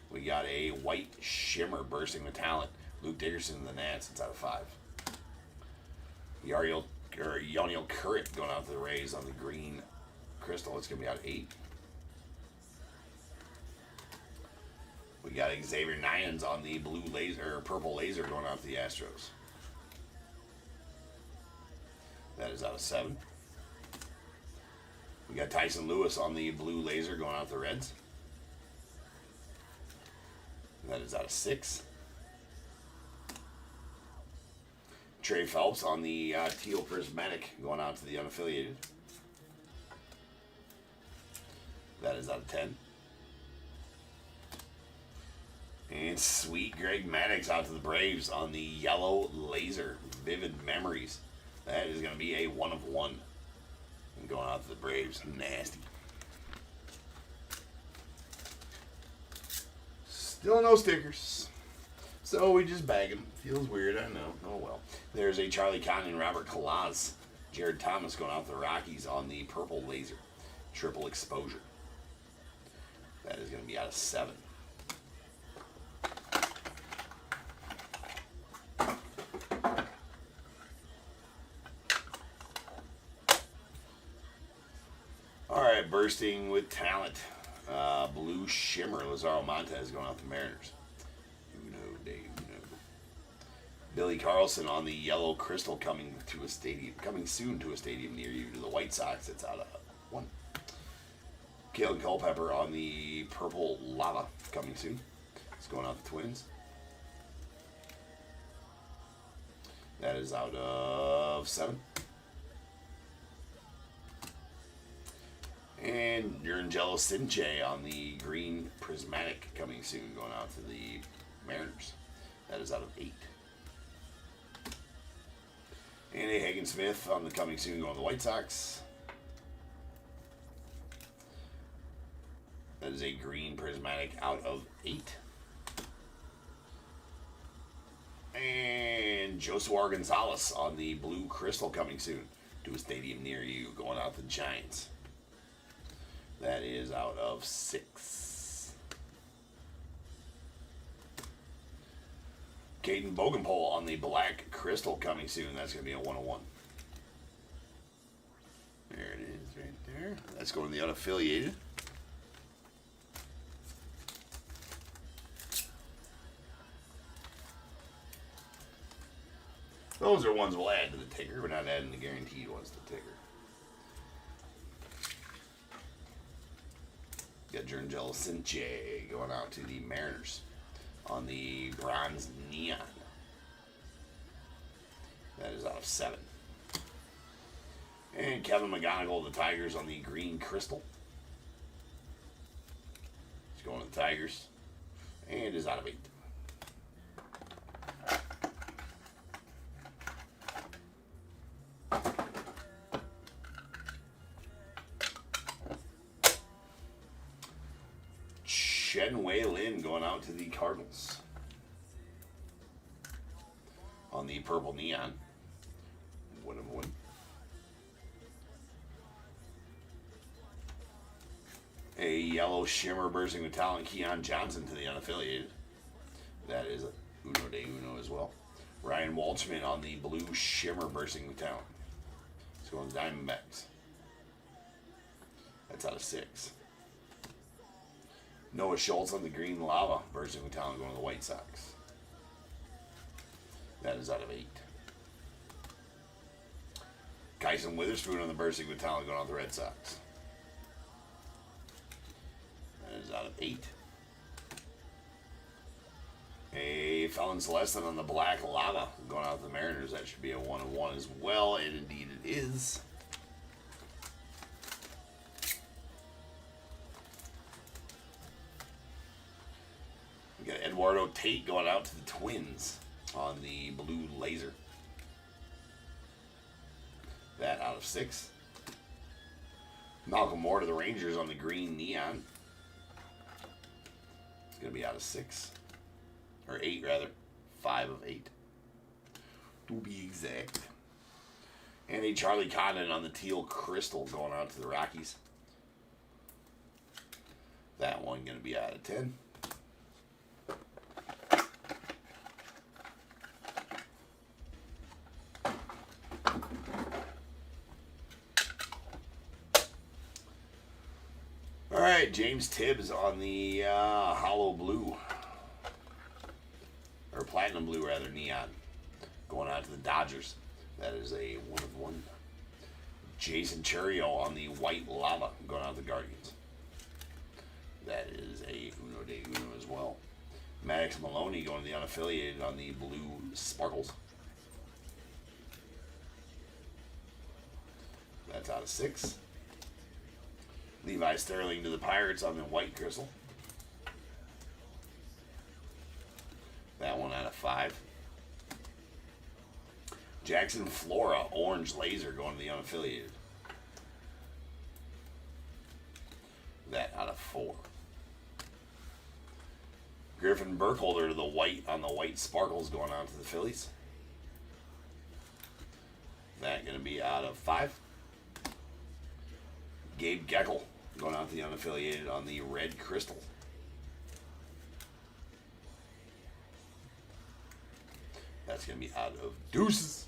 We got a white shimmer bursting with talent. Luke Dickerson in the Nats. It's out of 5. Yaniel Currit going out to the Rays on the green crystal. It's going to be out of 8. We got Xavier Nyans on the blue laser or purple laser going out to the Astros. is out of 7. We got Tyson Lewis on the blue laser going out to the Reds. That is out of 6. Trey Phelps on the teal prismatic going out to the unaffiliated. That is out of 10. And sweet Greg Maddux out to the Braves on the yellow laser. Vivid Memories. That is going to be a 1 of 1. And going out to the Braves. Nasty. Still no stickers. So we just bag them. Feels weird, I know. Oh well. There's a Charlie Conn and Robert Kalaz. Jared Thomas going out to the Rockies on the purple laser. Triple exposure. That is going to be out of 7. Alright, bursting with talent. Blue Shimmer, Lazaro Montez going out to Mariners. Uno de Uno. Billy Carlson on the yellow crystal coming soon to a stadium near you to the White Sox. It's out of 1. Kalen Culpepper on the purple lava coming soon. It's going out to Twins. That is out of 7. And Urangelo Sinche on the green prismatic coming soon, going out to the Mariners. That is out of 8. And a Hagen Smith on the coming soon, going to the White Sox. That is a green prismatic out of 8. And Joshua Gonzalez on the blue crystal coming soon to a stadium near you, going out to the Giants. That is out of 6. Caden Bogenpole on the black crystal coming soon. That's going to be a 1 of 1. There it is right there. That's going to the unaffiliated. Those are ones we'll add to the ticker. We're not adding the guaranteed ones to the ticker. Got Urangelo Sinche going out to the Mariners on the bronze neon. That is out of 7. And Kevin McGonigal, the Tigers on the green crystal. He's going to the Tigers. And is out of 8. Shen-Wei Lin going out to the Cardinals on the purple neon. 1 of 1. A yellow shimmer bursting with talent, Keon Johnson to the unaffiliated. That is a Uno de Uno as well. Ryan Walchman on the blue shimmer bursting with talent. It's going to Diamondbacks. That's out of 6. Noah Schultz on the green lava bursting with talent going to the White Sox. That is out of 8. Kyson Witherspoon on the bursting with talent going on the Red Sox. That is out of 8. A Felon Celestin on the black lava going out to the Mariners. That should be a 1 of 1 as well, and indeed it is. We got Eduardo Tate going out to the Twins on the blue laser. That out of 6. Malcolm Moore to the Rangers on the green neon. It's going to be out of 6. Or 8, rather. 5 of 8. To be exact. And a Charlie Condon on the teal crystal going out to the Rockies. That one going to be out of 10. All right, James Tibbs on the hollow blue. Or platinum blue, rather, neon. Going out to the Dodgers. That is a 1 of 1. Jason Churio on the white lava going out the Guardians. That is a Uno de Uno as well. Maddox Maloney going to the unaffiliated on the blue sparkles. That's out of 6. Levi Sterling to the Pirates on the white crystal. That one out of 5. Jackson Flora, orange laser going to the unaffiliated. That out of 4. Griffin Burkholder to the white on the white sparkles going on to the Phillies. That going to be out of 5. Gabe Geckel going out to the unaffiliated on the red crystal. That's going to be out of deuces.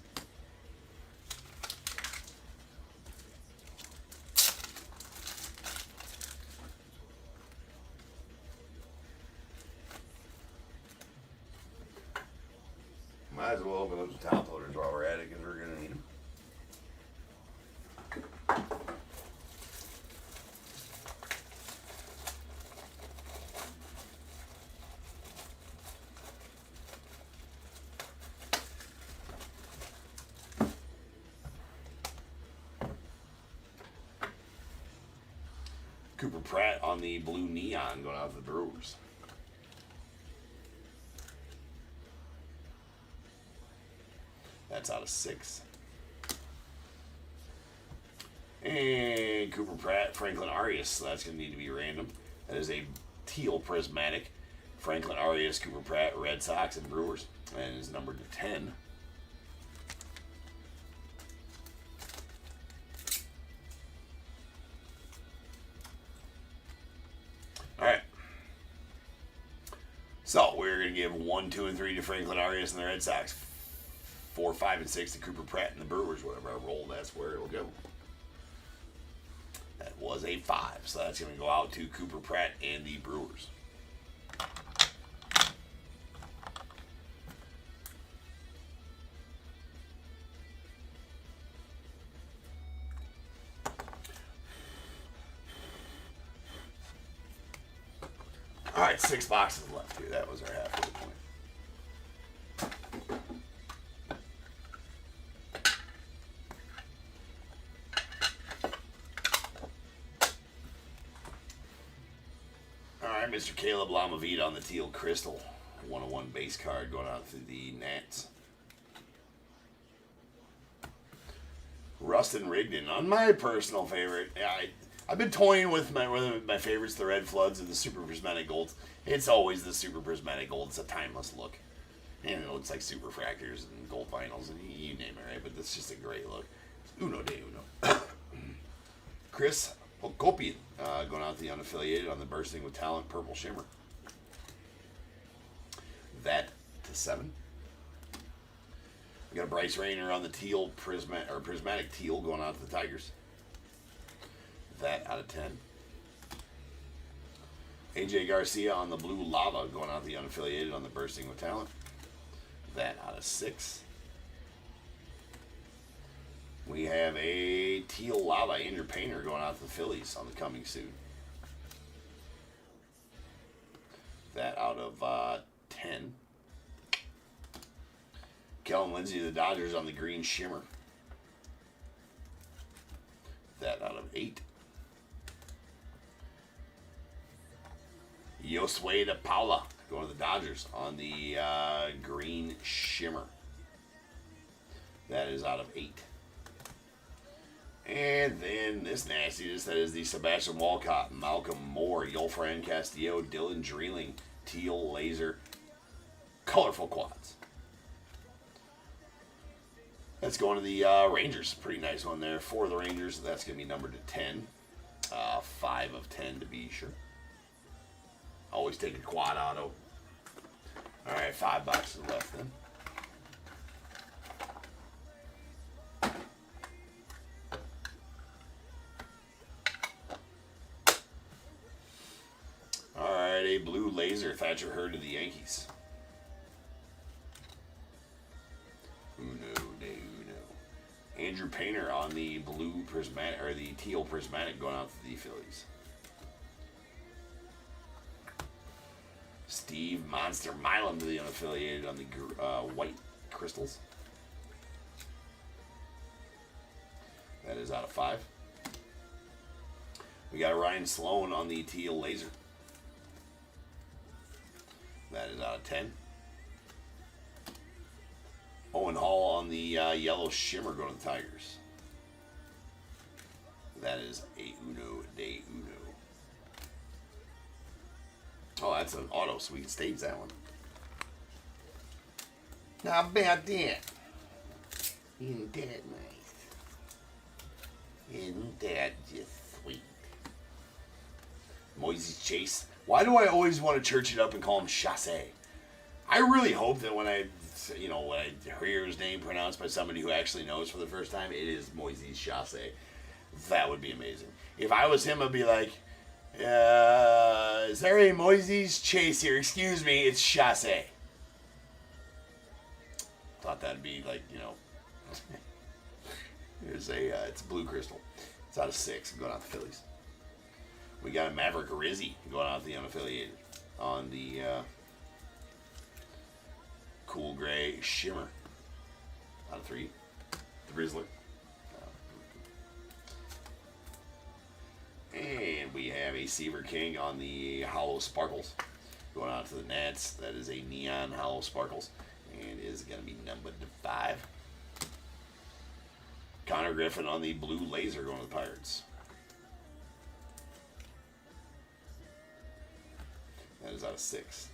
Might as well open up the top loaders while we're at it because we're going to need them. Cooper Pratt on the blue neon going out to the Brewers. That's out of 6. And Cooper Pratt, Franklin Arias. So that's going to need to be random. That is a teal prismatic. Franklin Arias, Cooper Pratt, Red Sox, and Brewers. And is numbered to 10. Alright. So we're going to give 1, 2, and 3 to Franklin Arias and the Red Sox. 4, 5, and 6 to Cooper Pratt and the Brewers. Whatever I roll, that's where it'll go. That was a 5. So that's going to go out to Cooper Pratt and the Brewers. All right, 6 boxes left here. That was our halfway point. All right, Mr. Caleb Lamavita on the teal crystal. 101 base card going out to the Nats. Rustin Rigdon on my personal favorite. I've been toying with my favorites, the Red Floods and the Super Prismatic Golds. It's always the Super Prismatic Gold. It's a timeless look. And it looks like Superfractors and gold vinyls and you name it, right? But it's just a great look. Uno de Uno. Chris Pocopian going out to the unaffiliated on the Bursting with Talent Purple Shimmer. That to 7. We got Bryce Rayner on the teal prismatic teal going out to the Tigers. That out of 10. AJ Garcia on the blue lava going out the unaffiliated on the Bursting with Talent. That out of 6. We have a teal lava Andrew Painter going out to the Phillies on the coming soon. That out of 10. Kellen Lindsey to the Dodgers on the green shimmer. That out of 8. Josue de Paula going to the Dodgers on the green shimmer. That is out of 8. And then this nastiness, that is the Sebastian Walcott, Malcolm Moore, Yolfran Castillo, Dylan Dreeling, teal laser, colorful quads. That's going to the Rangers. Pretty nice one there for the Rangers. That's going to be numbered to 10. 5 of 10 to be sure. Always take a quad auto. All right, 5 boxes left then. All right, a blue laser Thatcher Hurd to the Yankees. Uno de Uno. Andrew Painter on the blue prismatic, or the teal prismatic, going out to the Phillies. Steve Monster Milam to the unaffiliated on the white crystals. That is out of 5. We got a Ryan Sloan on the teal laser. That is out of 10. Owen Hall on the yellow shimmer going to the Tigers. That is a Uno de Uno. Oh, that's an auto, so we can stage that one. How about that? Isn't that nice? Isn't that just sweet? Moises Chase. Why do I always want to church it up and call him Chasse? I really hope that when I hear his name pronounced by somebody who actually knows for the first time, it is Moises Chasse. That would be amazing. If I was him, I'd be like, is there a Moises Chase here? Excuse me, it's Chasse. Thought that'd be like, it's a blue crystal. It's out of 6. I'm going out the Phillies. We got a Maverick Rizzi going out the unaffiliated on the cool gray shimmer. Out of 3. The Rizzler. And we have a Seaver King on the Hollow Sparkles. Going out to the Nats. That is a Neon Hollow Sparkles. And is going to be numbered to 5. Connor Griffin on the blue laser going to the Pirates. That is out of 6.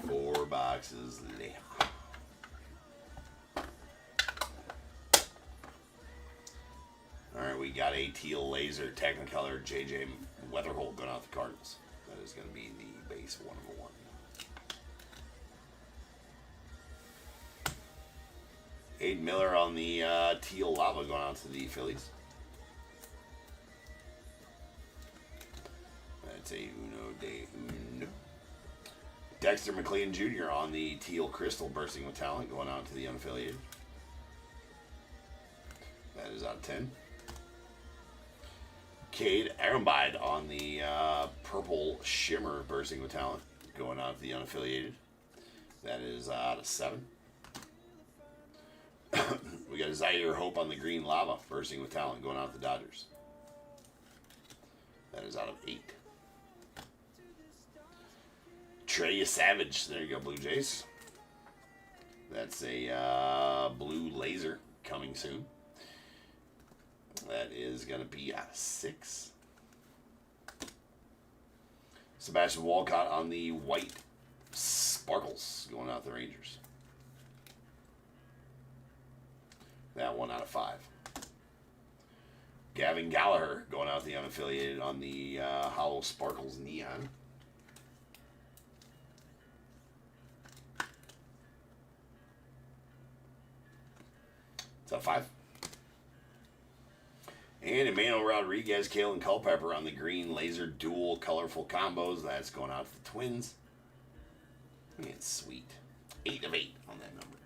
Four boxes left. Alright, we got a teal laser Technicolor JJ Weatherholt going out the Cardinals. That is going to be the base 1/1. Aiden Miller on the teal lava going out to the Phillies. That's a Uno de Uno. Dexter McLean Jr. on the teal crystal bursting with talent going out to the unaffiliated. That is out of 10. Cade Arambide on the purple shimmer bursting with talent going out to the unaffiliated. That is out of 7. We got a Zaire Hope on the green lava bursting with talent going out to the Dodgers. That is out of 8. Trey Savage. There you go, Blue Jays. That's a blue laser coming soon. That is going to be out of 6. Sebastian Walcott on the white sparkles going out the Rangers. That one out of 5. Gavin Gallagher going out the unaffiliated on the Hollow Sparkles Neon. It's out of 5. And Emmanuel Rodriguez, Kalen Culpepper on the green laser dual colorful combos. That's going out to the Twins. Man, sweet. 8 of 8 on that number.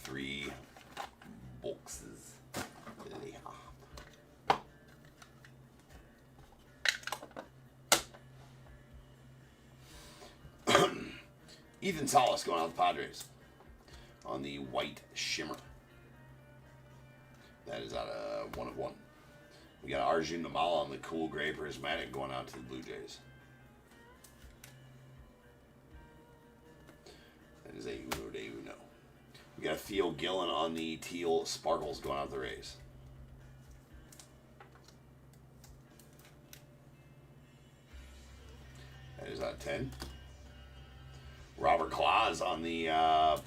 3 boxes. Ethan Salas going out the Padres on the white shimmer. That is out of 1/1. We got Arjun Namala on the cool gray prismatic going out to the Blue Jays. That is a Uno de Uno. We got Theo Gillen on the teal sparkles going out the Rays. That is out of 10. Robert Claus on the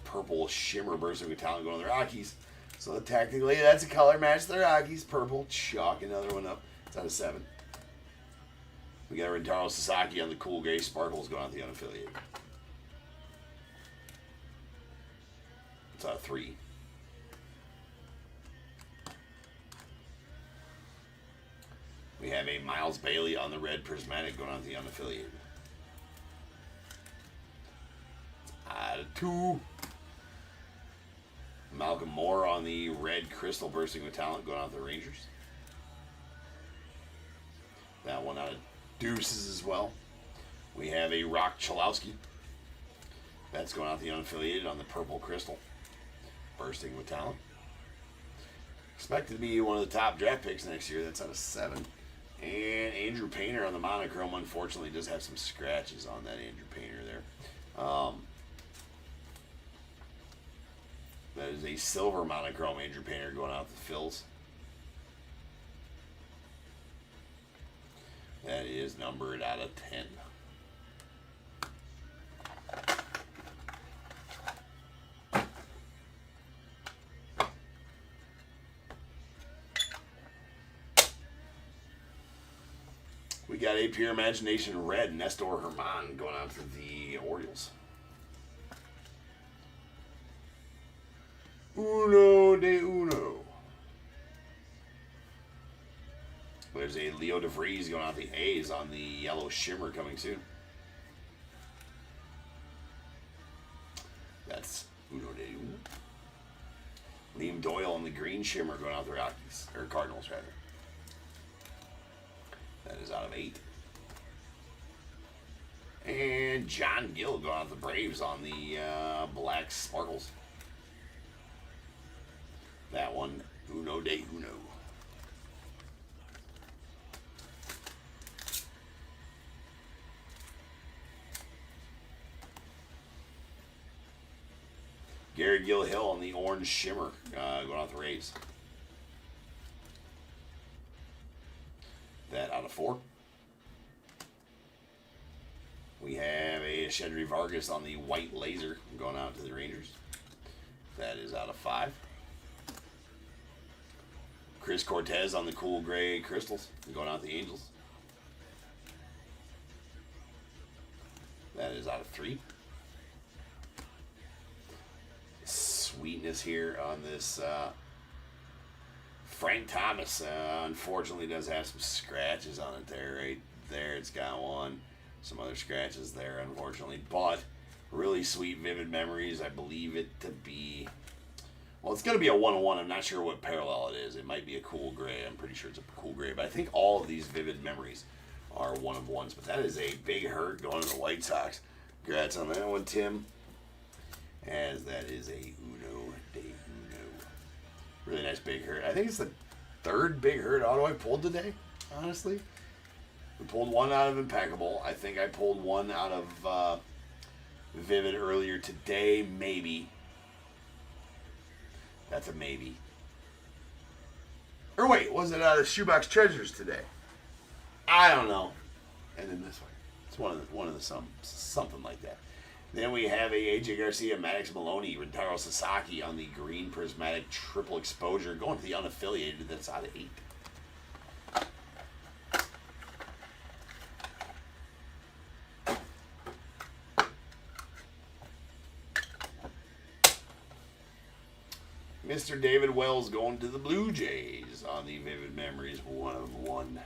purple shimmer bursting with talent going to the Rockies. So technically that's a color match. The Rockies. Purple. Chalk another one up. It's out of 7. We got Rintaro Sasaki on the cool gray sparkles going out the unaffiliated. It's out of 3. Miles Bailey on the red prismatic going on to the unaffiliated. Out of 2. Malcolm Moore on the red crystal bursting with talent going on to the Rangers. That one out of deuces as well. We have a Rock Chalowski. That's going out to the unaffiliated on the purple crystal bursting with talent. Expected to be one of the top draft picks next year. That's out of 7. And Andrew Painter on the monochrome, unfortunately, does have some scratches on that Andrew Painter there. That is a silver monochrome Andrew Painter going out to the Phils. That is numbered out of 10. We got a Pure Imagination red Nestor Herman going out to the Orioles. Uno de uno. There's a Leo DeVries going out the A's on the yellow shimmer coming soon. That's uno de uno. Liam Doyle on the green shimmer going out the Rockies, or Cardinals rather. That is out of 8. And John Gill going out the Braves on the black sparkles. That one, uno de uno. Gary Gilhill on the orange shimmer going out the Rays. That out of 4. We have a Shedry Vargas on the white laser going out to the Rangers. That is out of 5. Chris Cortez on the cool gray crystals going out to the Angels. That is out of 3. Sweetness here on this Frank Thomas. Unfortunately does have some scratches on it there. Right there it's got one. Some other scratches there unfortunately. But really sweet vivid memories. I believe it to be... Well, it's going to be a 101. I'm not sure what parallel it is. It might be a cool gray. I'm pretty sure it's a cool gray. But I think all of these vivid memories are 1-of-1s. But that is a big hurt going to the White Sox. Congrats on that one, Tim. As that is a uno de uno. Really nice big hurt. I think it's the 3rd big hurt auto I pulled today, honestly. We pulled one out of Impeccable. I think I pulled one out of Vivid earlier today, maybe. That's a maybe. Or wait, was it out of Shoebox Treasures today? I don't know. And then this one. It's one of the something like that. Then we have a AJ Garcia, Maddox Maloney, Rentaro Sasaki on the green prismatic triple exposure going to the unaffiliated. That's out of 8. Mr. David Wells going to the Blue Jays on the Vivid Memories 1-of-1.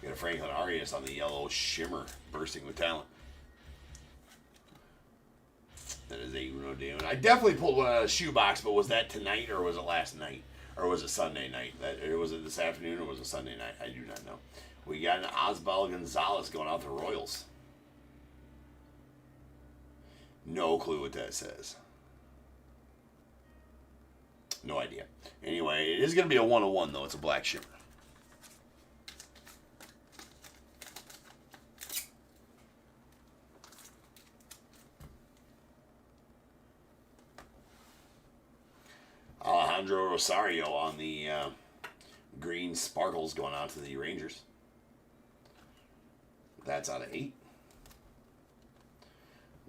We got a Franklin Arias on the yellow shimmer bursting with talent. That is a uno de uno. I definitely pulled one out of the shoebox, but was that tonight or was it last night? Or was it Sunday night? Or was it this afternoon or was it Sunday night? I do not know. We got an Osbald Gonzalez going out to Royals. No clue what that says. No idea. Anyway, it is going to be a 1-of-1 though. It's a black shimmer. Alejandro Rosario on the green sparkles going out to the Rangers. That's out of 8.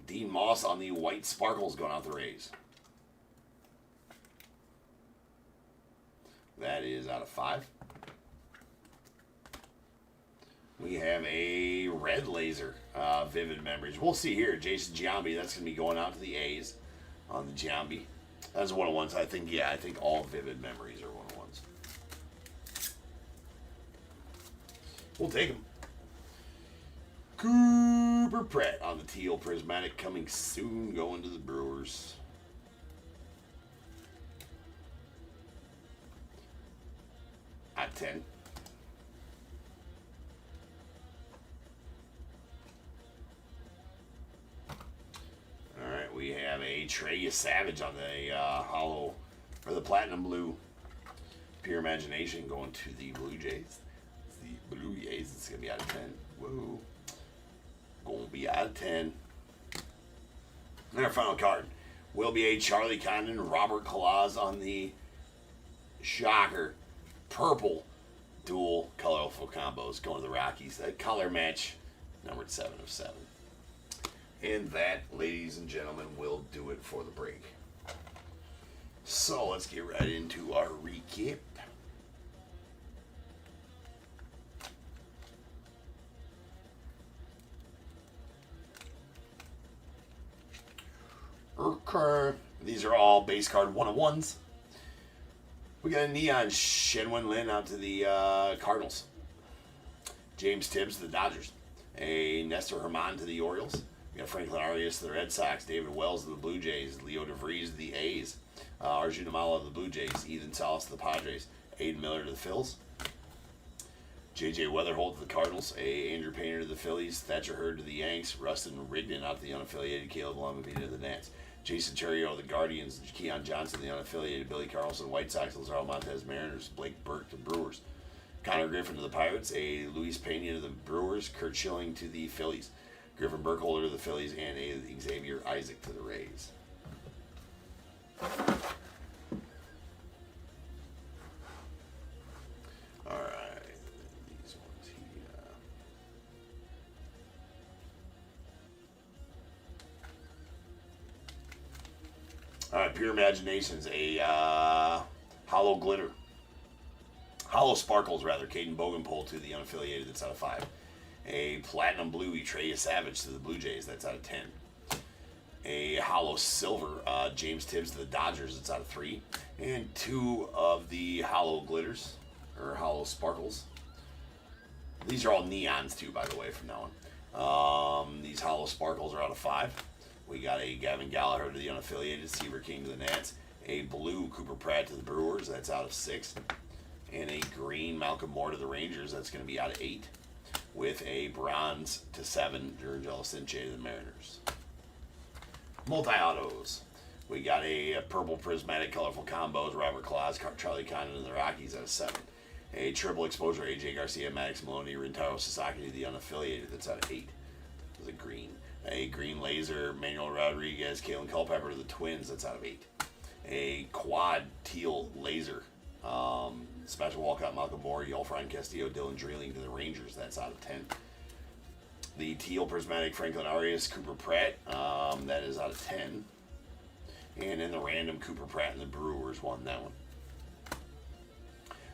Dean Moss on the white sparkles going out the Rays. That is out of 5. We have a red laser, Vivid Memories. We'll see here. Jason Giambi, that's going to be going out to the A's on the Giambi. That's 1-of-1s. I think all Vivid Memories are 1-of-1s. We'll take him. Cooper Pratt on the teal prismatic coming soon, going to the Brewers. At 10. All right, we have a Trey Savage on the hollow, or the platinum blue. Pure Imagination going to the Blue Jays. The Blue Jays, it's going to be out of 10. Whoa. Going to be out of 10. And our final card will be a Charlie Condon, Robert Claus on the Shocker. Purple dual colorful combos going to the Rockies. That color match, numbered 7 of 7. And that, ladies and gentlemen, will do it for the break. So let's get right into our recap. Okay. These are all base card 101s. We got a Neon Shenwen Lin out to the Cardinals. James Tibbs to the Dodgers. A Nestor Herman to the Orioles. We got Franklin Arias to the Red Sox. David Wells to the Blue Jays. Leo DeVries to the A's. Arjun Amala to the Blue Jays. Ethan Salas to the Padres. Aiden Miller to the Phils. J.J. Weatherholt to the Cardinals. Andrew Painter to the Phillies. Thatcher Hurd to the Yanks. Rustin Rigdon out to the unaffiliated. Caleb Lamavita to the Nats. Jason Terrio, the Guardians. Keon Johnson, the unaffiliated. Billy Carlson, White Sox. Lazaro Montez, Mariners. Blake Burke to Brewers. Connor Griffin to the Pirates. A Luis Pena to the Brewers. Kurt Schilling to the Phillies. Griffin Burkholder to the Phillies. And a Xavier Isaac to the Rays. All right. These ones here. All right, Pure Imaginations, a Hollow Glitter. Hollow Sparkles, rather. Caden Bogenpole to the unaffiliated, that's out of 5. A Platinum Blue, Trey Savage to the Blue Jays, that's out of 10. A Hollow Silver, James Tibbs to the Dodgers, that's out of 3. And 2 of the Hollow Glitters, or Hollow Sparkles. These are all neons, too, by the way, from now on. These Hollow Sparkles are out of 5. We got a Gavin Gallagher to the unaffiliated, Seaver King to the Nats, a blue Cooper Pratt to the Brewers, that's out of 6, and a green Malcolm Moore to the Rangers, that's going to be out of 8, with a bronze to 7 Jurangelo Cinche to the Mariners. Multi-autos. We got a purple prismatic colorful combos, Robert Claus, Charlie Condon to the Rockies out of 7. A triple exposure, AJ Garcia, Maddox Maloney, Rintaro Sasaki to the unaffiliated, that's out of 8. There's a green. A green laser, Manuel Rodriguez, Kalen Culpepper to the Twins, that's out of 8. A quad teal laser, Special Walcott, Malcolm Moore, Yolfran Castillo, Dylan Dreeling to the Rangers, that's out of 10. The teal prismatic Franklin Arias, Cooper Pratt, that is out of 10. And in the random, Cooper Pratt and the Brewers won that one.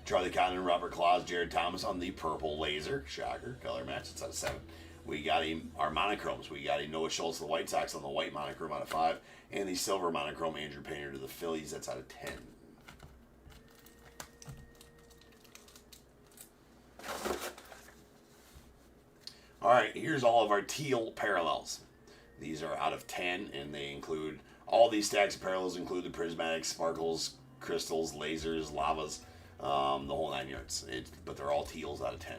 Charlie Condon, Robert Claus, Jared Thomas on the purple laser, shocker, color match, it's out of 7. We got our monochromes. We got a Noah Schultz to the White Sox on the white monochrome out of 5. And the silver monochrome, Andrew Painter to the Phillies. That's out of 10. All right, here's all of our teal parallels. These are out of 10, and they include, all these stacks of parallels include the prismatic, sparkles, crystals, lasers, lavas, the whole 9 yards. But they're all teals out of 10.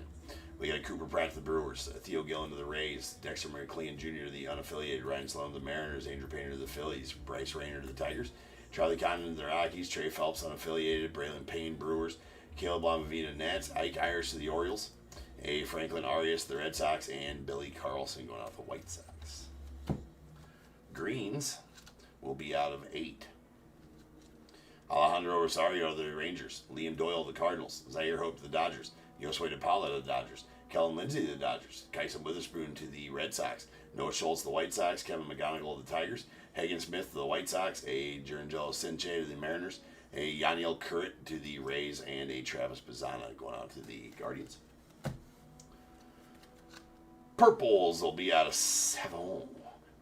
We got Cooper Pratt to the Brewers, Theo Gillen to the Rays, Dexter McLean Jr. to the unaffiliated, Ryan Sloan to the Mariners, Andrew Painter to the Phillies, Bryce Rayner to the Tigers, Charlie Condon to the Rockies, Trey Phelps unaffiliated, Braylon Payne Brewers, Caleb Lamavita Nats, Ike Ayers to the Orioles, a Franklin Arias to the Red Sox, and Billy Carlson going out to the White Sox. Greens will be out of 8. Alejandro Rosario to the Rangers, Liam Doyle to the Cardinals, Zaire Hope to the Dodgers, Josue DePaula to the Dodgers, Kellen Lindsey to the Dodgers, Kyson Witherspoon to the Red Sox, Noah Schultz to the White Sox, Kevin McGonigal to the Tigers, Hagen Smith to the White Sox, a Jurangelo Cinche to the Mariners, a Yaniel Currit to the Rays, and a Travis Bazzana going out to the Guardians. Purples will be out of 7.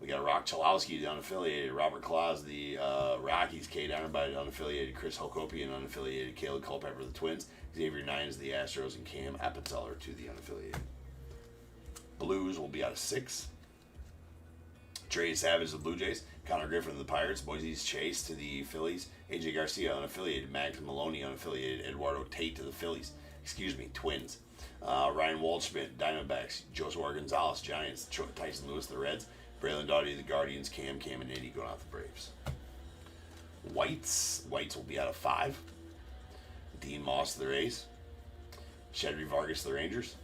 We got Rock Chalowski, the unaffiliated. Robert Claus, the Rockies. Kate Ironbite, unaffiliated. Chris Hokopian, unaffiliated. Caleb Culpepper, the Twins. Xavier Nines, the Astros. And Cam Appenzeller to the unaffiliated. Blues will be out of 6. Trey Savage, the Blue Jays. Connor Griffin, the Pirates. Moises Chase to the Phillies. AJ Garcia, unaffiliated. Max Maloney, unaffiliated. Eduardo Tate to the Phillies. Twins. Ryan Waldschmidt, Diamondbacks. Joshua Gonzalez, Giants. Tyson Lewis, the Reds. Braylon Doughty, the Guardians. Cam and Nady going out the Braves. Whites will be out of 5. Dean Moss, the Rays. Shedry Vargas, the Rangers.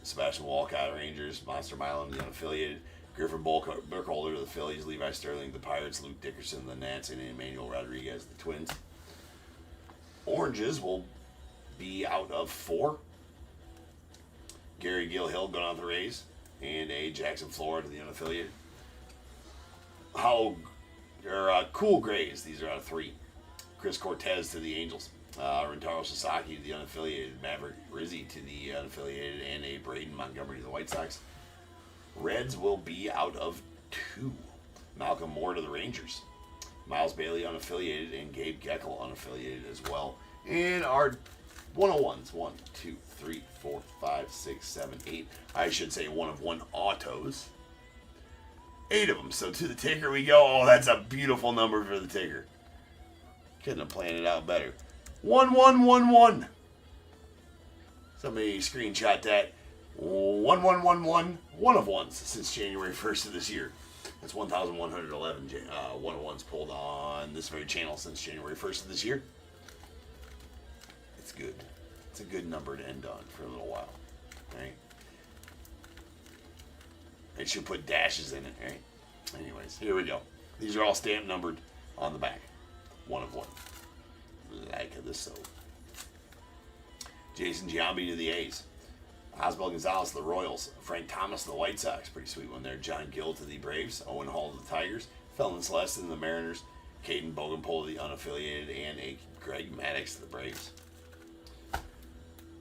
Sebastian Walcott, Rangers. Monster Milam, the unaffiliated. Griffin Burkholder, the Phillies. Levi Sterling, the Pirates. Luke Dickerson, the Nats. And Emmanuel Rodriguez, the Twins. Oranges will be out of 4. Gary Gilhill going out the Rays. And a Jackson Flora to the unaffiliated. Cool Grays, these are out of 3. Chris Cortez to the Angels. Rentaro Sasaki to the unaffiliated. Maverick Rizzi to the unaffiliated. And a Braden Montgomery to the White Sox. Reds will be out of 2. Malcolm Moore to the Rangers. Miles Bailey unaffiliated. And Gabe Geckel unaffiliated as well. And our 101s. 1, 2, 3, 4, 5, 6, 7, 8. I should say 1 of 1 autos. 8 of them. So to the ticker we go. Oh, that's a beautiful number for the ticker. Couldn't have planned it out better. 1111. Somebody screenshot that. 1111. 1 of 1s since January 1st of this year. That's 1,111 101s pulled on this very channel since January 1st of this year. It's good. It's a good number to end on for a little while. Right? It should put dashes in it, right? Anyways, here we go. These are all stamp numbered on the back. 1 of 1. Like the soap. Jason Giambi to the A's. Oswald Gonzalez to the Royals. Frank Thomas to the White Sox. Pretty sweet one there. John Gill to the Braves. Owen Hall to the Tigers. Felon Celeste to the Mariners. Caden Bogenpole to the unaffiliated. And a Greg Maddux to the Braves.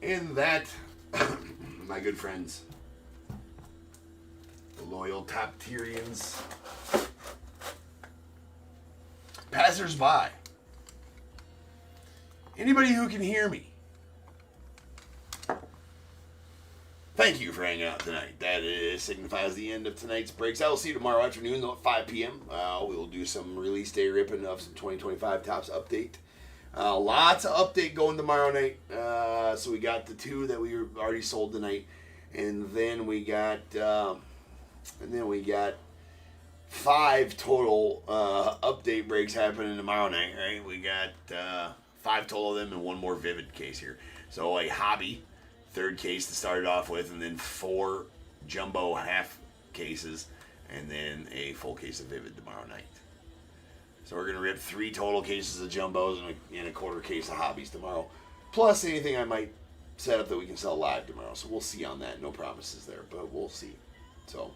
And that, my good friends, the loyal Top-Tierians, passers-by, anybody who can hear me, thank you for hanging out tonight. That signifies the end of tonight's breaks. I will see you tomorrow afternoon at 5 p.m. We will do some release day ripping of some 2025 Topps update. Lots of update going tomorrow night. So we got the 2 that we already sold tonight, and then we got 5 total update breaks happening tomorrow night. Right? We got 5 total of them and 1 more Vivid case here. So a hobby 3rd case to start it off with, and then 4 jumbo half cases, and then a full case of Vivid tomorrow night. So we're going to rip 3 total cases of jumbos and a quarter case of hobbies tomorrow. Plus anything I might set up that we can sell live tomorrow. So we'll see on that. No promises there, but we'll see. So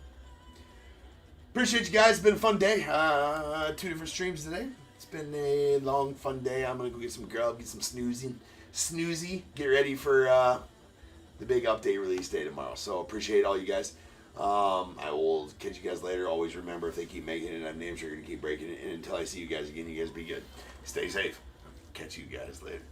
appreciate you guys. It's been a fun day. 2 different streams today. It's been a long, fun day. I'm going to go get some grub, get some snoozy. Get ready for the big update release day tomorrow. So appreciate all you guys. I will catch you guys later. Always remember, if they keep making it, I'm damn sure going to keep breaking it. And until I see you guys again, you guys be good. Stay safe. Catch you guys later.